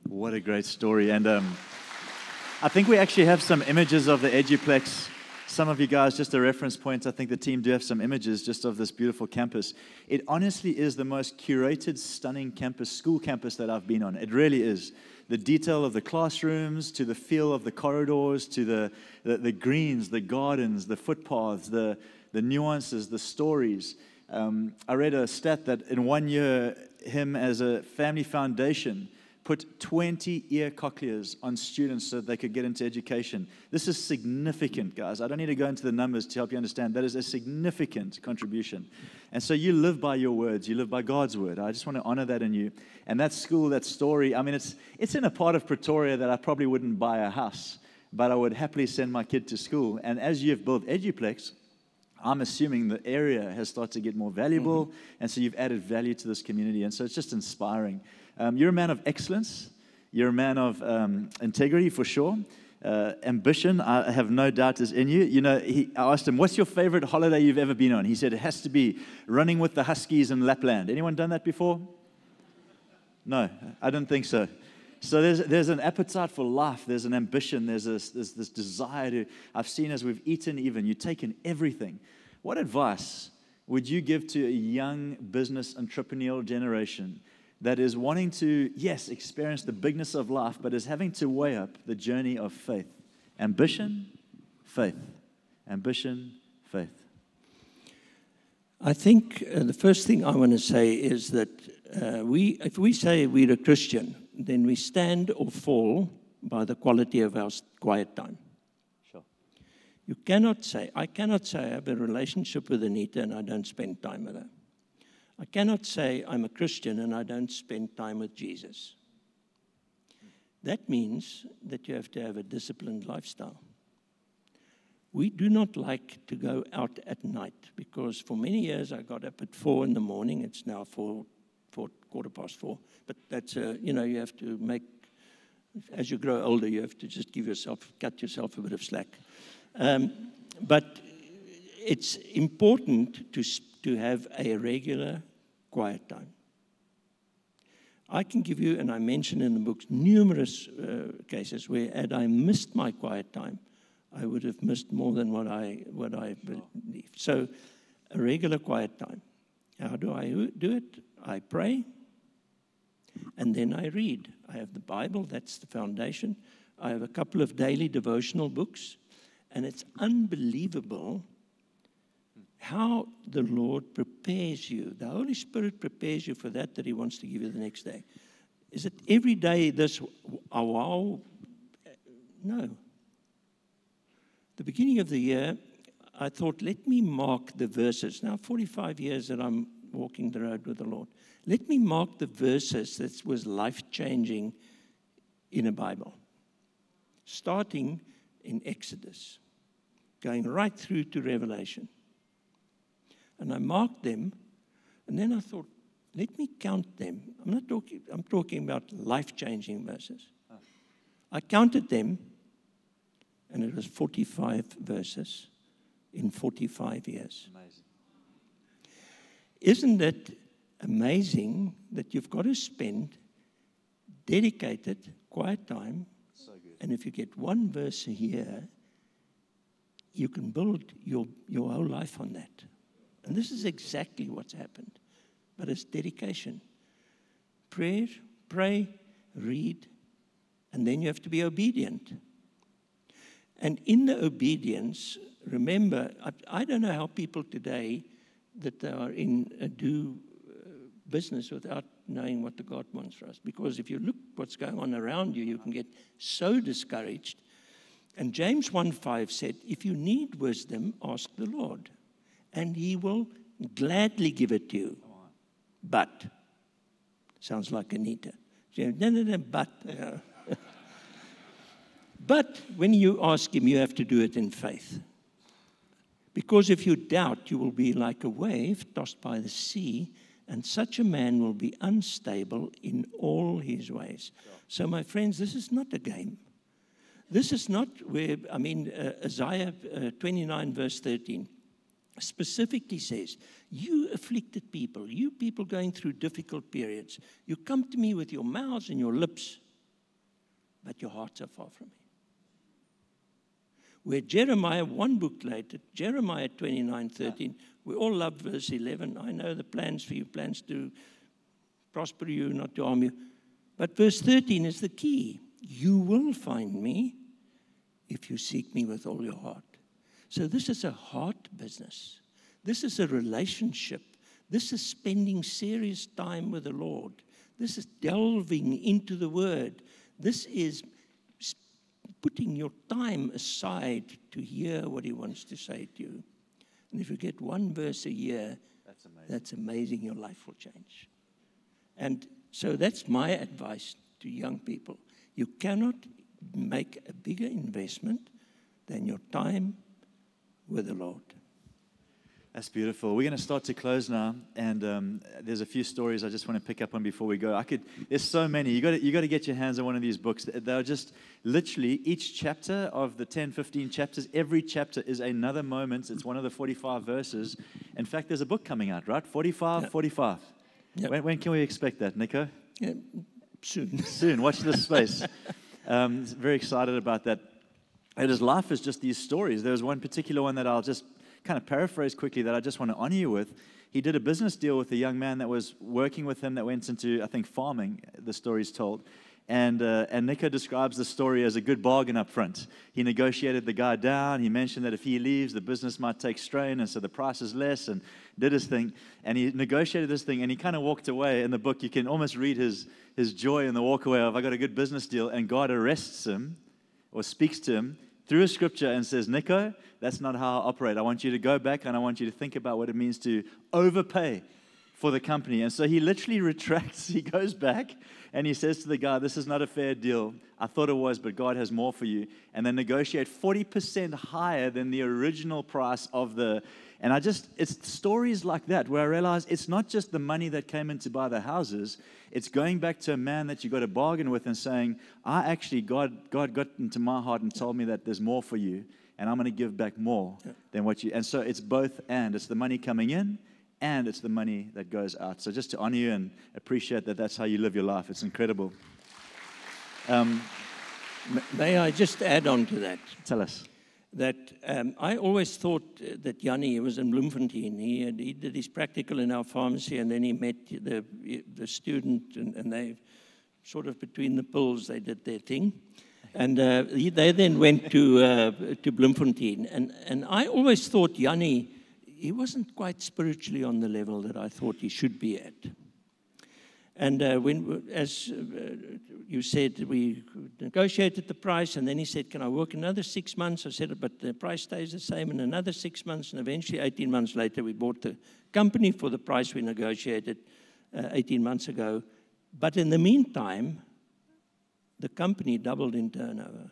[SPEAKER 1] What a great story. And I think we actually have some images of the Eduplex. Some of you guys, just a reference point, I think the team do have some images just of this beautiful campus. It honestly is the most curated, stunning campus, school campus that I've been on. It really is. The detail of the classrooms, to the feel of the corridors, to the greens, the gardens, the footpaths, the nuances, the stories. I read a stat that in 1 year, him as a family foundation put 20 ear cochlears on students so that they could get into education. This is significant, guys. I don't need to go into the numbers to help you understand. That is a significant contribution. And so you live by your words. You live by God's word. I just want to honor that in you. And that school, that story, I mean, it's in a part of Pretoria that I probably wouldn't buy a house, but I would happily send my kid to school. And as you've built Eduplex, I'm assuming the area has started to get more valuable, and so you've added value to this community. And so it's just inspiring. You're a man of excellence. You're a man of integrity, for sure. Ambition, I have no doubt, is in you. You know, I asked him, what's your favorite holiday you've ever been on? He said, it has to be running with the Huskies in Lapland. Anyone done that before? No, I don't think so. So there's an appetite for life. There's an ambition. There's this desire to, I've seen as we've eaten even, you've taken everything. What advice would you give to a young business entrepreneurial generation that is wanting to, yes, experience the bigness of life, but is having to weigh up the journey of faith? Ambition, faith. Ambition, faith.
[SPEAKER 2] I think the first thing I want to say is that if we say we're a Christian, then we stand or fall by the quality of our quiet time.
[SPEAKER 1] Sure.
[SPEAKER 2] I cannot say I have a relationship with Anita and I don't spend time with her. I cannot say I'm a Christian and I don't spend time with Jesus. That means that you have to have a disciplined lifestyle. We do not like to go out at night because for many years I got up at 4 in the morning. It's now 4:15. But that's, you have to make, as you grow older, you have to just cut yourself a bit of slack. But it's important to have a regular quiet time. I can give you, and I mention in the books, numerous cases where had I missed my quiet time, I would have missed more than what I believe. So a regular quiet time. How do I do it? I pray, and then I read. I have the Bible, that's the foundation. I have a couple of daily devotional books, and it's unbelievable how the Lord prepares you. The Holy Spirit prepares you for that He wants to give you the next day. Is it every day this, wow? No. The beginning of the year, I thought, let me mark the verses. Now, 45 years that I'm walking the road with the Lord. Let me mark the verses that was life-changing in a Bible. Starting in Exodus, going right through to Revelation. And I marked them, and then I thought, let me count them. I'm talking about life-changing verses. I counted them, and it was 45 verses in 45 years.
[SPEAKER 1] Amazing.
[SPEAKER 2] Isn't it amazing that you've got to spend dedicated, quiet time,
[SPEAKER 1] So good.
[SPEAKER 2] and if you get one verse a year, you can build your whole life on that. And this is exactly what's happened. But it's dedication. Prayer, pray, read, and then you have to be obedient. And in the obedience, remember, I don't know how people today that they are do business without knowing what the God wants for us. Because if you look what's going on around you, you can get so discouraged. And James 1:5 said, if you need wisdom, ask the Lord, and He will gladly give it to you. But, sounds like Anita. No, but. But when you ask Him, you have to do it in faith. Because if you doubt, you will be like a wave tossed by the sea, and such a man will be unstable in all his ways. So, my friends, this is not a game. This is not where, Isaiah 29, verse 13, specifically says, you afflicted people, you people going through difficult periods, you come to me with your mouths and your lips, but your hearts are far from me. Where Jeremiah, one book later, Jeremiah 29:13, we all love verse 11. I know the plans for you, plans to prosper you, not to harm you. But verse 13 is the key. You will find me if you seek me with all your heart. So this is a heart business. This is a relationship. This is spending serious time with the Lord. This is delving into the Word. This is putting your time aside to hear what He wants to say to you. And if you get one verse a year, that's amazing. Your life will change. And so that's my advice to young people. You cannot make a bigger investment than your time with the Lord.
[SPEAKER 1] That's beautiful. We're going to start to close now, and there's a few stories I just want to pick up on before we go. There's so many. You got to get your hands on one of these books. They're just literally each chapter of the 10, 15 chapters. Every chapter is another moment. It's one of the 45 verses. In fact, there's a book coming out, right? 45, yep. 45. Yep. When can we expect that, Nico?
[SPEAKER 2] Yeah, soon.
[SPEAKER 1] Soon. Watch this space. Very excited about that. His life is just these stories. There's one particular one that I'll just kind of paraphrase quickly that I just want to honor you with. He did a business deal with a young man that was working with him that went into, I think, farming, the story's told. And Nico describes the story as a good bargain up front. He negotiated the guy down. He mentioned that if he leaves, the business might take strain, and so the price is less, and did his thing. And he negotiated this thing, and he kind of walked away. In the book, you can almost read his joy in the walk away of, I got a good business deal. And God arrests him, or speaks to him, through a scripture and says, Nico, that's not how I operate. I want you to go back and I want you to think about what it means to overpay for the company. And so he literally retracts. He goes back and he says to the guy, this is not a fair deal. I thought it was, but God has more for you. And they negotiate 40% higher than the original price of the... And it's stories like that where I realize it's not just the money that came in to buy the houses. It's going back to a man that you got to bargain with and saying, God got into my heart and told me that there's more for you, and I'm going to give back more than what you... And so it's both and. It's the money coming in, and it's the money that goes out. So just to honor you and appreciate that that's how you live your life. It's incredible.
[SPEAKER 2] May I just add on to that?
[SPEAKER 1] Tell us.
[SPEAKER 2] That I always thought that Jannie was in Bloemfontein. He did his practical in our pharmacy, and then he met the student, and they sort of between the pills, they did their thing. And they then went to Bloemfontein. And I always thought Jannie, he wasn't quite spiritually on the level that I thought he should be at. And as you said, we negotiated the price, and then he said, can I work another 6 months? I said, but the price stays the same in another 6 months, and eventually 18 months later, we bought the company for the price we negotiated 18 months ago. But in the meantime, the company doubled in turnover.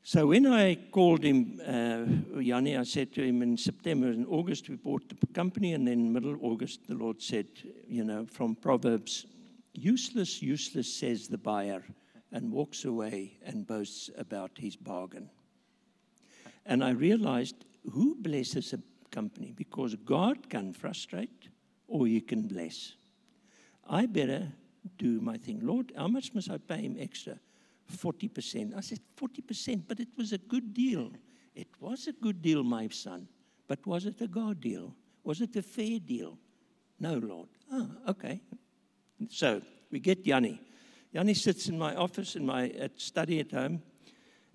[SPEAKER 2] So when I called him, Jannie, I said to him in September and August, we bought the company, and then middle of August, the Lord said, from Proverbs, useless, useless, says the buyer, and walks away and boasts about his bargain. And I realized, who blesses a company? Because God can frustrate or He can bless. I better do my thing. Lord, how much must I pay him extra? 40%. I said, 40%, but it was a good deal. It was a good deal, my son. But was it a God deal? Was it a fair deal? No, Lord. Oh, okay. So we get Jannie. Jannie sits in my office, at study at home,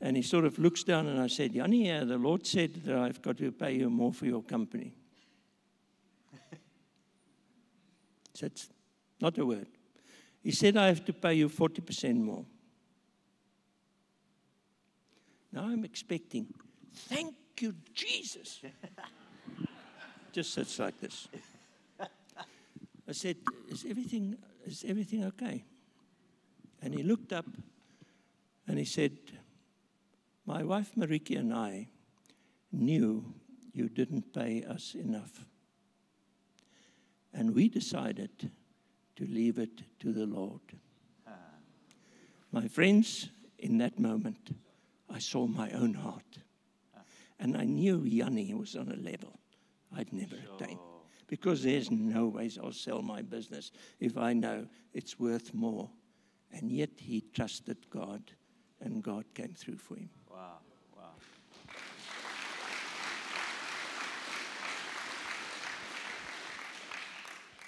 [SPEAKER 2] and he sort of looks down, and I said, Jannie, the Lord said that I've got to pay you more for your company. So it's not a word. He said, I have to pay you 40% more. Now I'm expecting, thank you, Jesus. Just sits like this. I said, is everything okay? And he looked up and he said, my wife Mariki and I knew you didn't pay us enough. And we decided to leave it to the Lord. My friends, in that moment, I saw my own heart. And I knew Yanni was on a level I'd never attained. Because there's no ways I'll sell my business if I know it's worth more. And yet he trusted God, and God came through for him.
[SPEAKER 1] Wow, wow.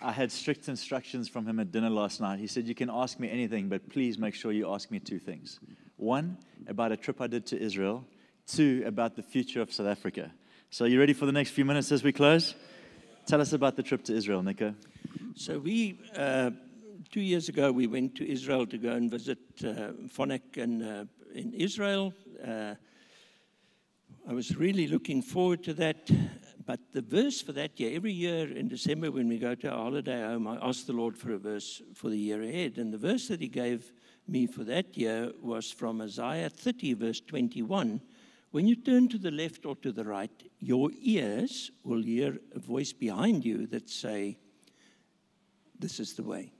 [SPEAKER 1] I had strict instructions from him at dinner last night. He said, you can ask me anything, but please make sure you ask me two things. One, about a trip I did to Israel. Two, about the future of South Africa. So are you ready for the next few minutes as we close? Tell us about the trip to Israel, Nico.
[SPEAKER 2] So 2 years ago, we went to Israel to go and visit Phonak in Israel. I was really looking forward to that. But the verse for that year, every year in December when we go to our holiday home, I ask the Lord for a verse for the year ahead. And the verse that he gave me for that year was from Isaiah 30, verse 21. When you turn to the left or to the right, your ears will hear a voice behind you that say, this is the way.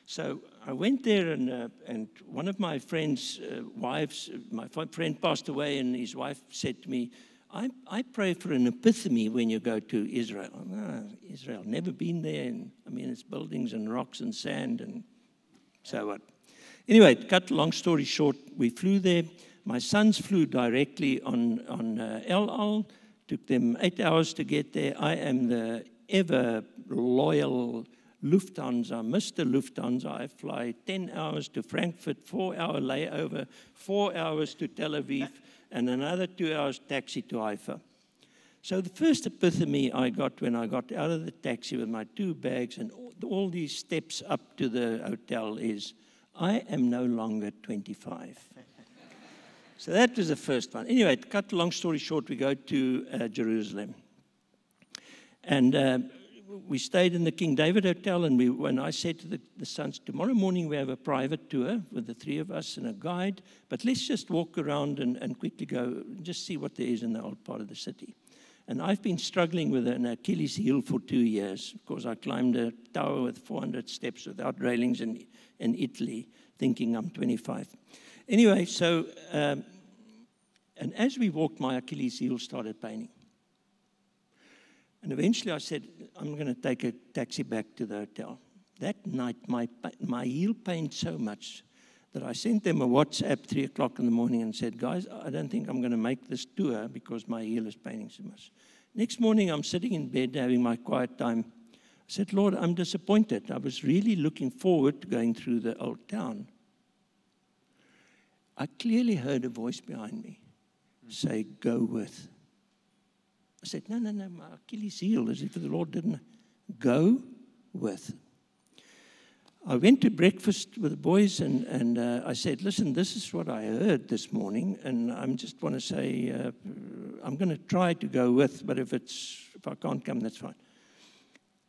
[SPEAKER 2] So I went there, and one of my friend's wives, my friend passed away, and his wife said to me, I pray for an epiphany when you go to Israel. Israel, never been there. And, I mean, it's buildings and rocks and sand and so what. Anyway, to cut a long story short, we flew there. My sons flew directly on El Al. Took them 8 hours to get there. I am the ever loyal Lufthansa, Mr. Lufthansa. I fly 10 hours to Frankfurt, 4-hour layover, 4 hours to Tel Aviv, and another 2 hours taxi to Haifa. So the first epiphany I got when I got out of the taxi with my 2 bags and all these steps up to the hotel is, I am no longer 25. So that was the first one. Anyway, to cut a long story short, we go to Jerusalem. And we stayed in the King David Hotel, and when I said to the sons, tomorrow morning we have a private tour with the 3 of us and a guide, but let's just walk around and quickly go and just see what there is in the old part of the city. And I've been struggling with an Achilles heel for 2 years. Of course, I climbed a tower with 400 steps without railings in Italy, thinking I'm 25. Anyway, so, and as we walked, my Achilles heel started paining. And eventually I said, I'm going to take a taxi back to the hotel. That night, my heel pained so much that I sent them a WhatsApp 3 o'clock in the morning and said, guys, I don't think I'm going to make this tour because my heel is paining so much. Next morning, I'm sitting in bed having my quiet time. I said, Lord, I'm disappointed. I was really looking forward to going through the old town. I clearly heard a voice behind me say, go with. I said, no, my Achilles heel, as if the Lord didn't go with. I went to breakfast with the boys, and I said, listen, this is what I heard this morning, and I just want to say, I'm going to try to go with, but if I can't come, that's fine.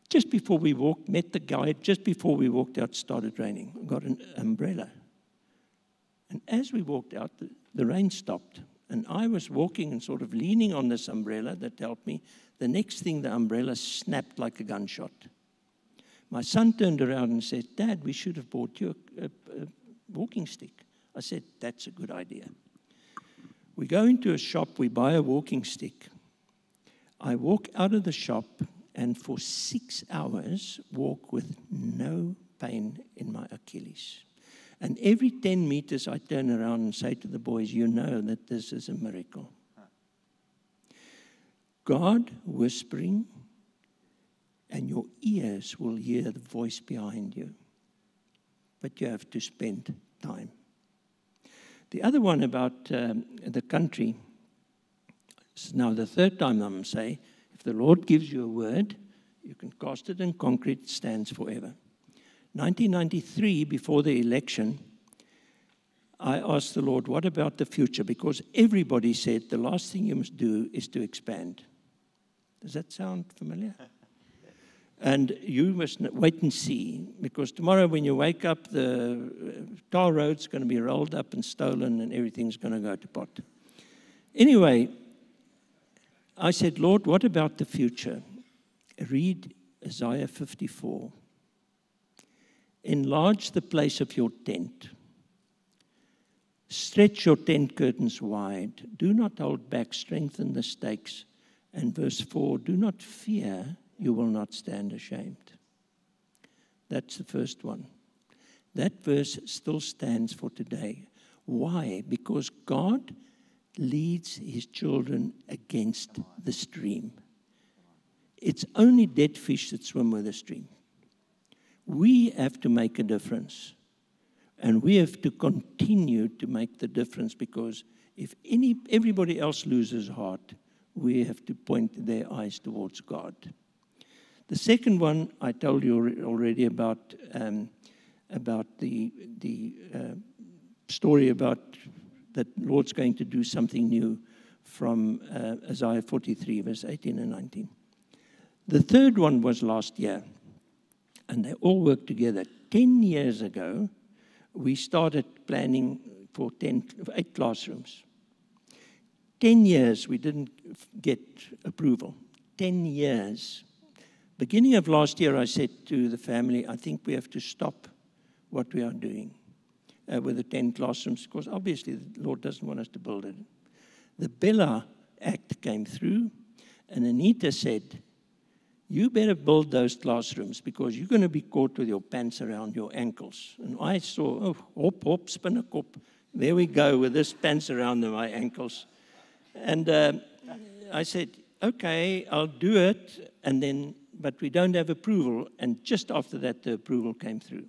[SPEAKER 2] Just before we walked, met the guide, just before we walked out, it started raining. I got an umbrella. And as we walked out, the rain stopped. And I was walking and sort of leaning on this umbrella that helped me. The next thing, the umbrella snapped like a gunshot. My son turned around and said, Dad, we should have bought you a walking stick. I said, that's a good idea. We go into a shop, we buy a walking stick. I walk out of the shop and for 6 hours walk with no pain in my Achilles. And every 10 meters, I turn around and say to the boys, you know that this is a miracle. God whispering, and your ears will hear the voice behind you. But you have to spend time. The other one about the country, this is now the 3rd time I'm saying, if the Lord gives you a word, you can cast it in concrete, it stands forever. 1993, before the election, I asked the Lord, what about the future? Because everybody said the last thing you must do is to expand. Does that sound familiar? And you must wait and see, because tomorrow when you wake up, the tar road's going to be rolled up and stolen and everything's going to go to pot. Anyway, I said, Lord, what about the future? Read Isaiah 54. Enlarge the place of your tent. Stretch your tent curtains wide. Do not hold back. Strengthen the stakes. And verse 4, do not fear. You will not stand ashamed. That's the first one. That verse still stands for today. Why? Because God leads his children against the stream. It's only dead fish that swim with the stream. We have to make a difference. And we have to continue to make the difference, because if everybody else loses heart, we have to point their eyes towards God. The second one I told you already about the story about that Lord's going to do something new from Isaiah 43, verse 18 and 19. The third one was last year, and they all worked together. 10 years ago, we started planning for 8 classrooms. 10 years, we didn't get approval. 10 years. Beginning of last year, I said to the family, I think we have to stop what we are doing with the 10 classrooms, because obviously the Lord doesn't want us to build it. The Bella Act came through, and Anita said, you better build those classrooms, because you're going to be caught with your pants around your ankles. And I saw, oh, hop, hop, spinnekop. There we go with this pants around my ankles. And I said, okay, I'll do it, but we don't have approval. And just after that, the approval came through.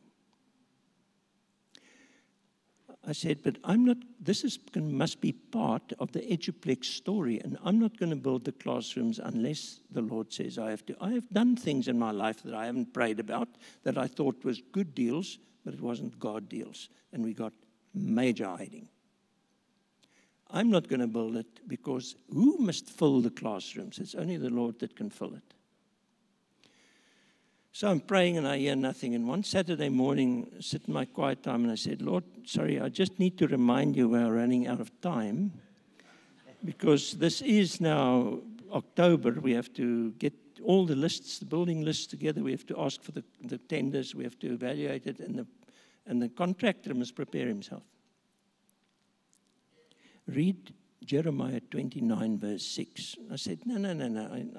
[SPEAKER 2] I said, but must be part of the Eduplex story, and I'm not going to build the classrooms unless the Lord says I have to. I have done things in my life that I haven't prayed about, that I thought was good deals, but it wasn't God deals, and we got major hiding. I'm not going to build it, because who must fill the classrooms? It's only the Lord that can fill it. So I'm praying and I hear nothing. And one Saturday morning, I sit in my quiet time and I said, Lord, sorry, I just need to remind you we're running out of time, because this is now October. We have to get all the lists, the building lists together. We have to ask for the tenders. We have to evaluate it, and the contractor must prepare himself. Read Jeremiah 29, verse 6. I said, no.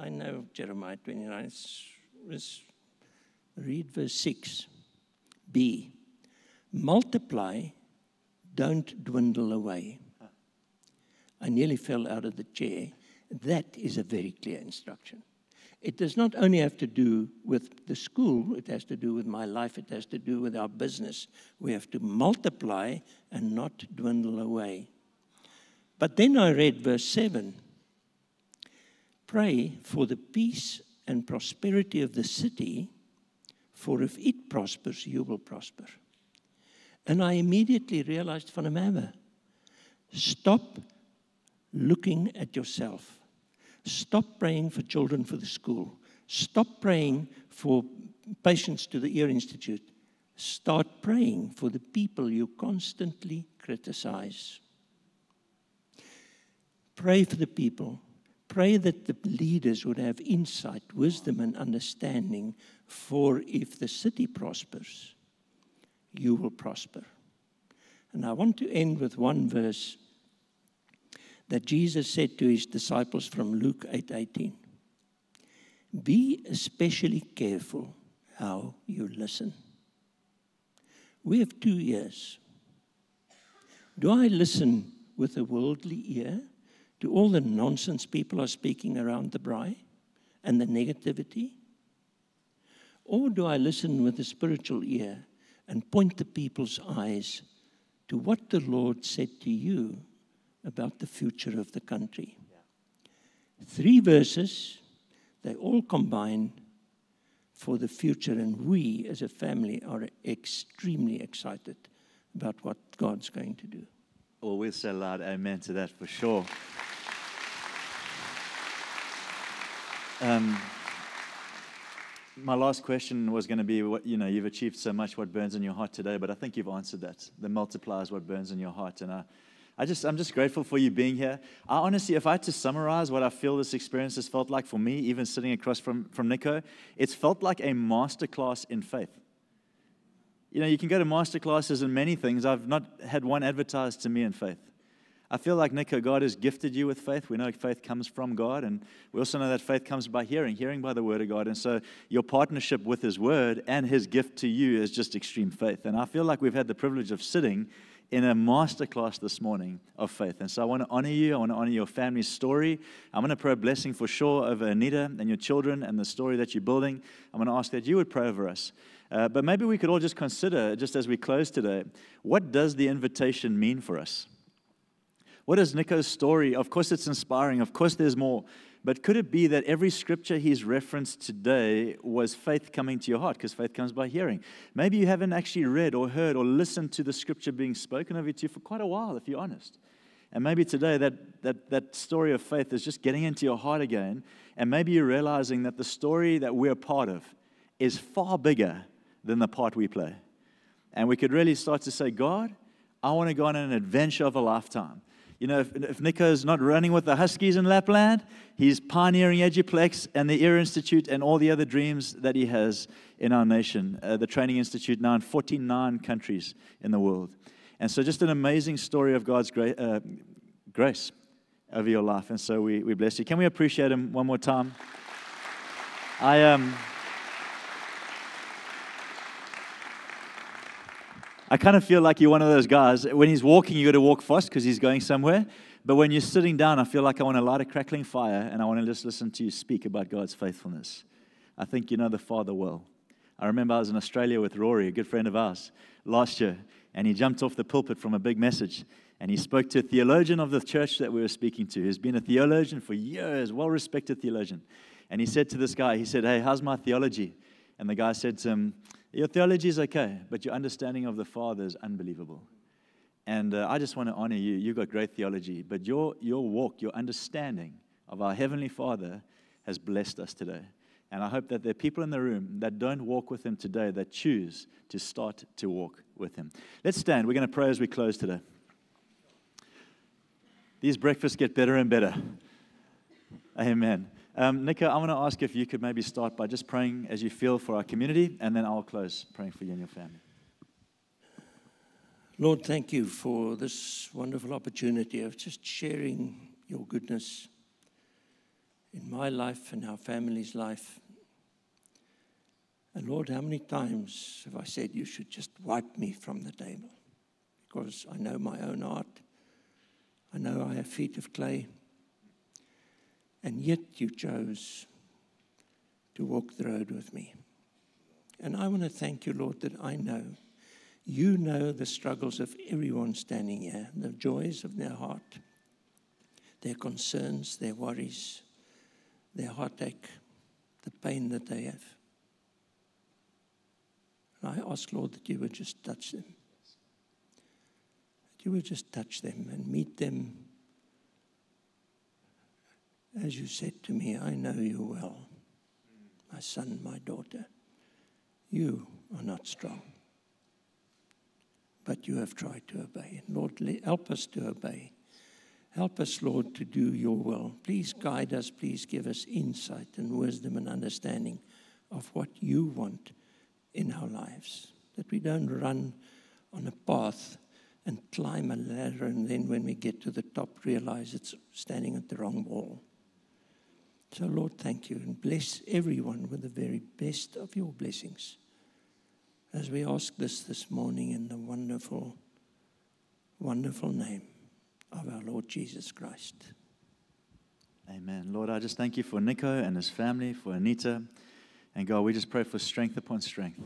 [SPEAKER 2] I know Jeremiah 29. Read verse 6. B. Multiply, don't dwindle away. I nearly fell out of the chair. That is a very clear instruction. It does not only have to do with the school, it has to do with my life, it has to do with our business. We have to multiply and not dwindle away. But then I read verse 7. Pray for the peace and prosperity of the city, for if it prospers, you will prosper. And I immediately realized, Van der Merwe, stop looking at yourself. Stop praying for children for the school. Stop praying for patients to the Ear Institute. Start praying for the people you constantly criticize. Pray for the people. Pray that the leaders would have insight, wisdom, and understanding, for if the city prospers, you will prosper. And I want to end with one verse that Jesus said to his disciples from Luke 8:18. Be especially careful how you listen. We have 2 ears. Do I listen with a worldly ear to all the nonsense people are speaking around the braai and the negativity? Or do I listen with a spiritual ear and point the people's eyes to what the Lord said to you about the future of the country? 3 verses, they all combine for the future, and we as a family are extremely excited about what God's going to do.
[SPEAKER 1] Well, we'll say loud amen to that for sure. My last question was going to be, you've achieved so much, what burns in your heart today, but I think you've answered that. The multiplier is what burns in your heart, and I'm just grateful for you being here. I honestly, if I had to summarize what I feel this experience has felt like for me, even sitting across from Nico, it's felt like a masterclass in faith. You know, you can go to masterclasses and many things. I've not had one advertised to me in faith. I feel like, Nico, God has gifted you with faith. We know faith comes from God, and we also know that faith comes by hearing by the Word of God. And so your partnership with His Word and His gift to you is just extreme faith. And I feel like we've had the privilege of sitting in a masterclass this morning of faith. And so I want to honor you. I want to honor your family's story. I'm going to pray a blessing for sure over Anita and your children and the story that you're building. I'm going to ask that you would pray over us. But maybe we could all just consider, just as we close today, what does the invitation mean for us? What is Nico's story? Of course, it's inspiring. Of course, there's more. But could it be that every scripture he's referenced today was faith coming to your heart? Because faith comes by hearing. Maybe you haven't actually read or heard or listened to the scripture being spoken over to you for quite a while, if you're honest. And maybe today that story of faith is just getting into your heart again. And maybe you're realizing that the story that we're part of is far bigger than the part we play. And we could really start to say, God, I want to go on an adventure of a lifetime. You know, if Nico's not running with the Huskies in Lapland, he's pioneering Eduplex and the Ear Institute and all the other dreams that he has in our nation. The Training Institute now in 49 countries in the world. And so just an amazing story of God's grace over your life. And so we bless you. Can we appreciate him one more time? I kind of feel like you're one of those guys. When he's walking, you got to walk fast because he's going somewhere. But when you're sitting down, I feel like I want to light a crackling fire and I want to just listen to you speak about God's faithfulness. I think you know the Father well. I remember I was in Australia with Rory, a good friend of ours, last year, and he jumped off the pulpit from a big message, and he spoke to a theologian of the church that we were speaking to, who's been a theologian for years, well-respected theologian. And he said to this guy, he said, hey, how's my theology? And the guy said to him, your theology is okay, but your understanding of the Father is unbelievable. And I just want to honor you. You've got great theology, but your walk, your understanding of our Heavenly Father has blessed us today. And I hope that there are people in the room that don't walk with Him today that choose to start to walk with Him. Let's stand. We're going to pray as we close today. These breakfasts get better and better. Amen. Nico, I want to ask if you could maybe start by just praying as you feel for our community, and then I'll close praying for you and your family.
[SPEAKER 2] Lord, thank you for this wonderful opportunity of just sharing your goodness in my life and our family's life. And Lord, how many times have I said you should just wipe me from the table? Because I know my own heart. I know I have feet of clay. And yet you chose to walk the road with me. And I want to thank you, Lord, that I know you know the struggles of everyone standing here, the joys of their heart, their concerns, their worries, their heartache, the pain that they have. And I ask, Lord, that you would just touch them. That you would just touch them and meet them. As you said to me, I know you well, my son, my daughter. You are not strong, but you have tried to obey. And Lord, help us to obey. Help us, Lord, to do your will. Please guide us. Please give us insight and wisdom and understanding of what you want in our lives. That we don't run on a path and climb a ladder and then when we get to the top realize it's standing at the wrong wall. So, Lord, thank you, and bless everyone with the very best of your blessings. As we ask this morning in the wonderful, wonderful name of our Lord Jesus Christ.
[SPEAKER 1] Amen. Lord, I just thank you for Nico and his family, for Anita. And God, we just pray for strength upon strength.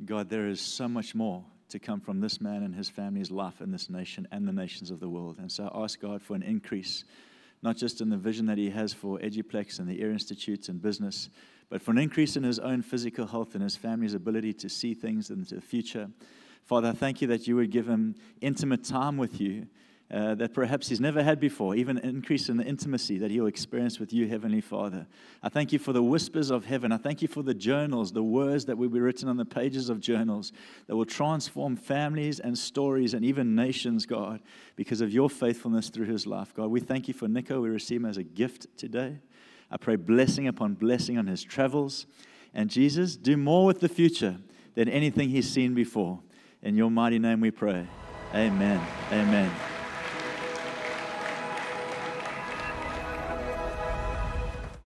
[SPEAKER 1] God, there is so much more to come from this man and his family's life in this nation and the nations of the world. And so I ask God for an increase, not just in the vision that he has for Eduplex and the Ear Institute and business, but for an increase in his own physical health and his family's ability to see things into the future. Father, I thank you that you would give him intimate time with you that perhaps he's never had before, even an increase in the intimacy that he'll experience with you, Heavenly Father. I thank you for the whispers of heaven. I thank you for the journals, the words that will be written on the pages of journals that will transform families and stories and even nations, God, because of your faithfulness through his life. God, we thank you for Nico. We receive him as a gift today. I pray blessing upon blessing on his travels. And Jesus, do more with the future than anything he's seen before. In your mighty name we pray. Amen. Amen.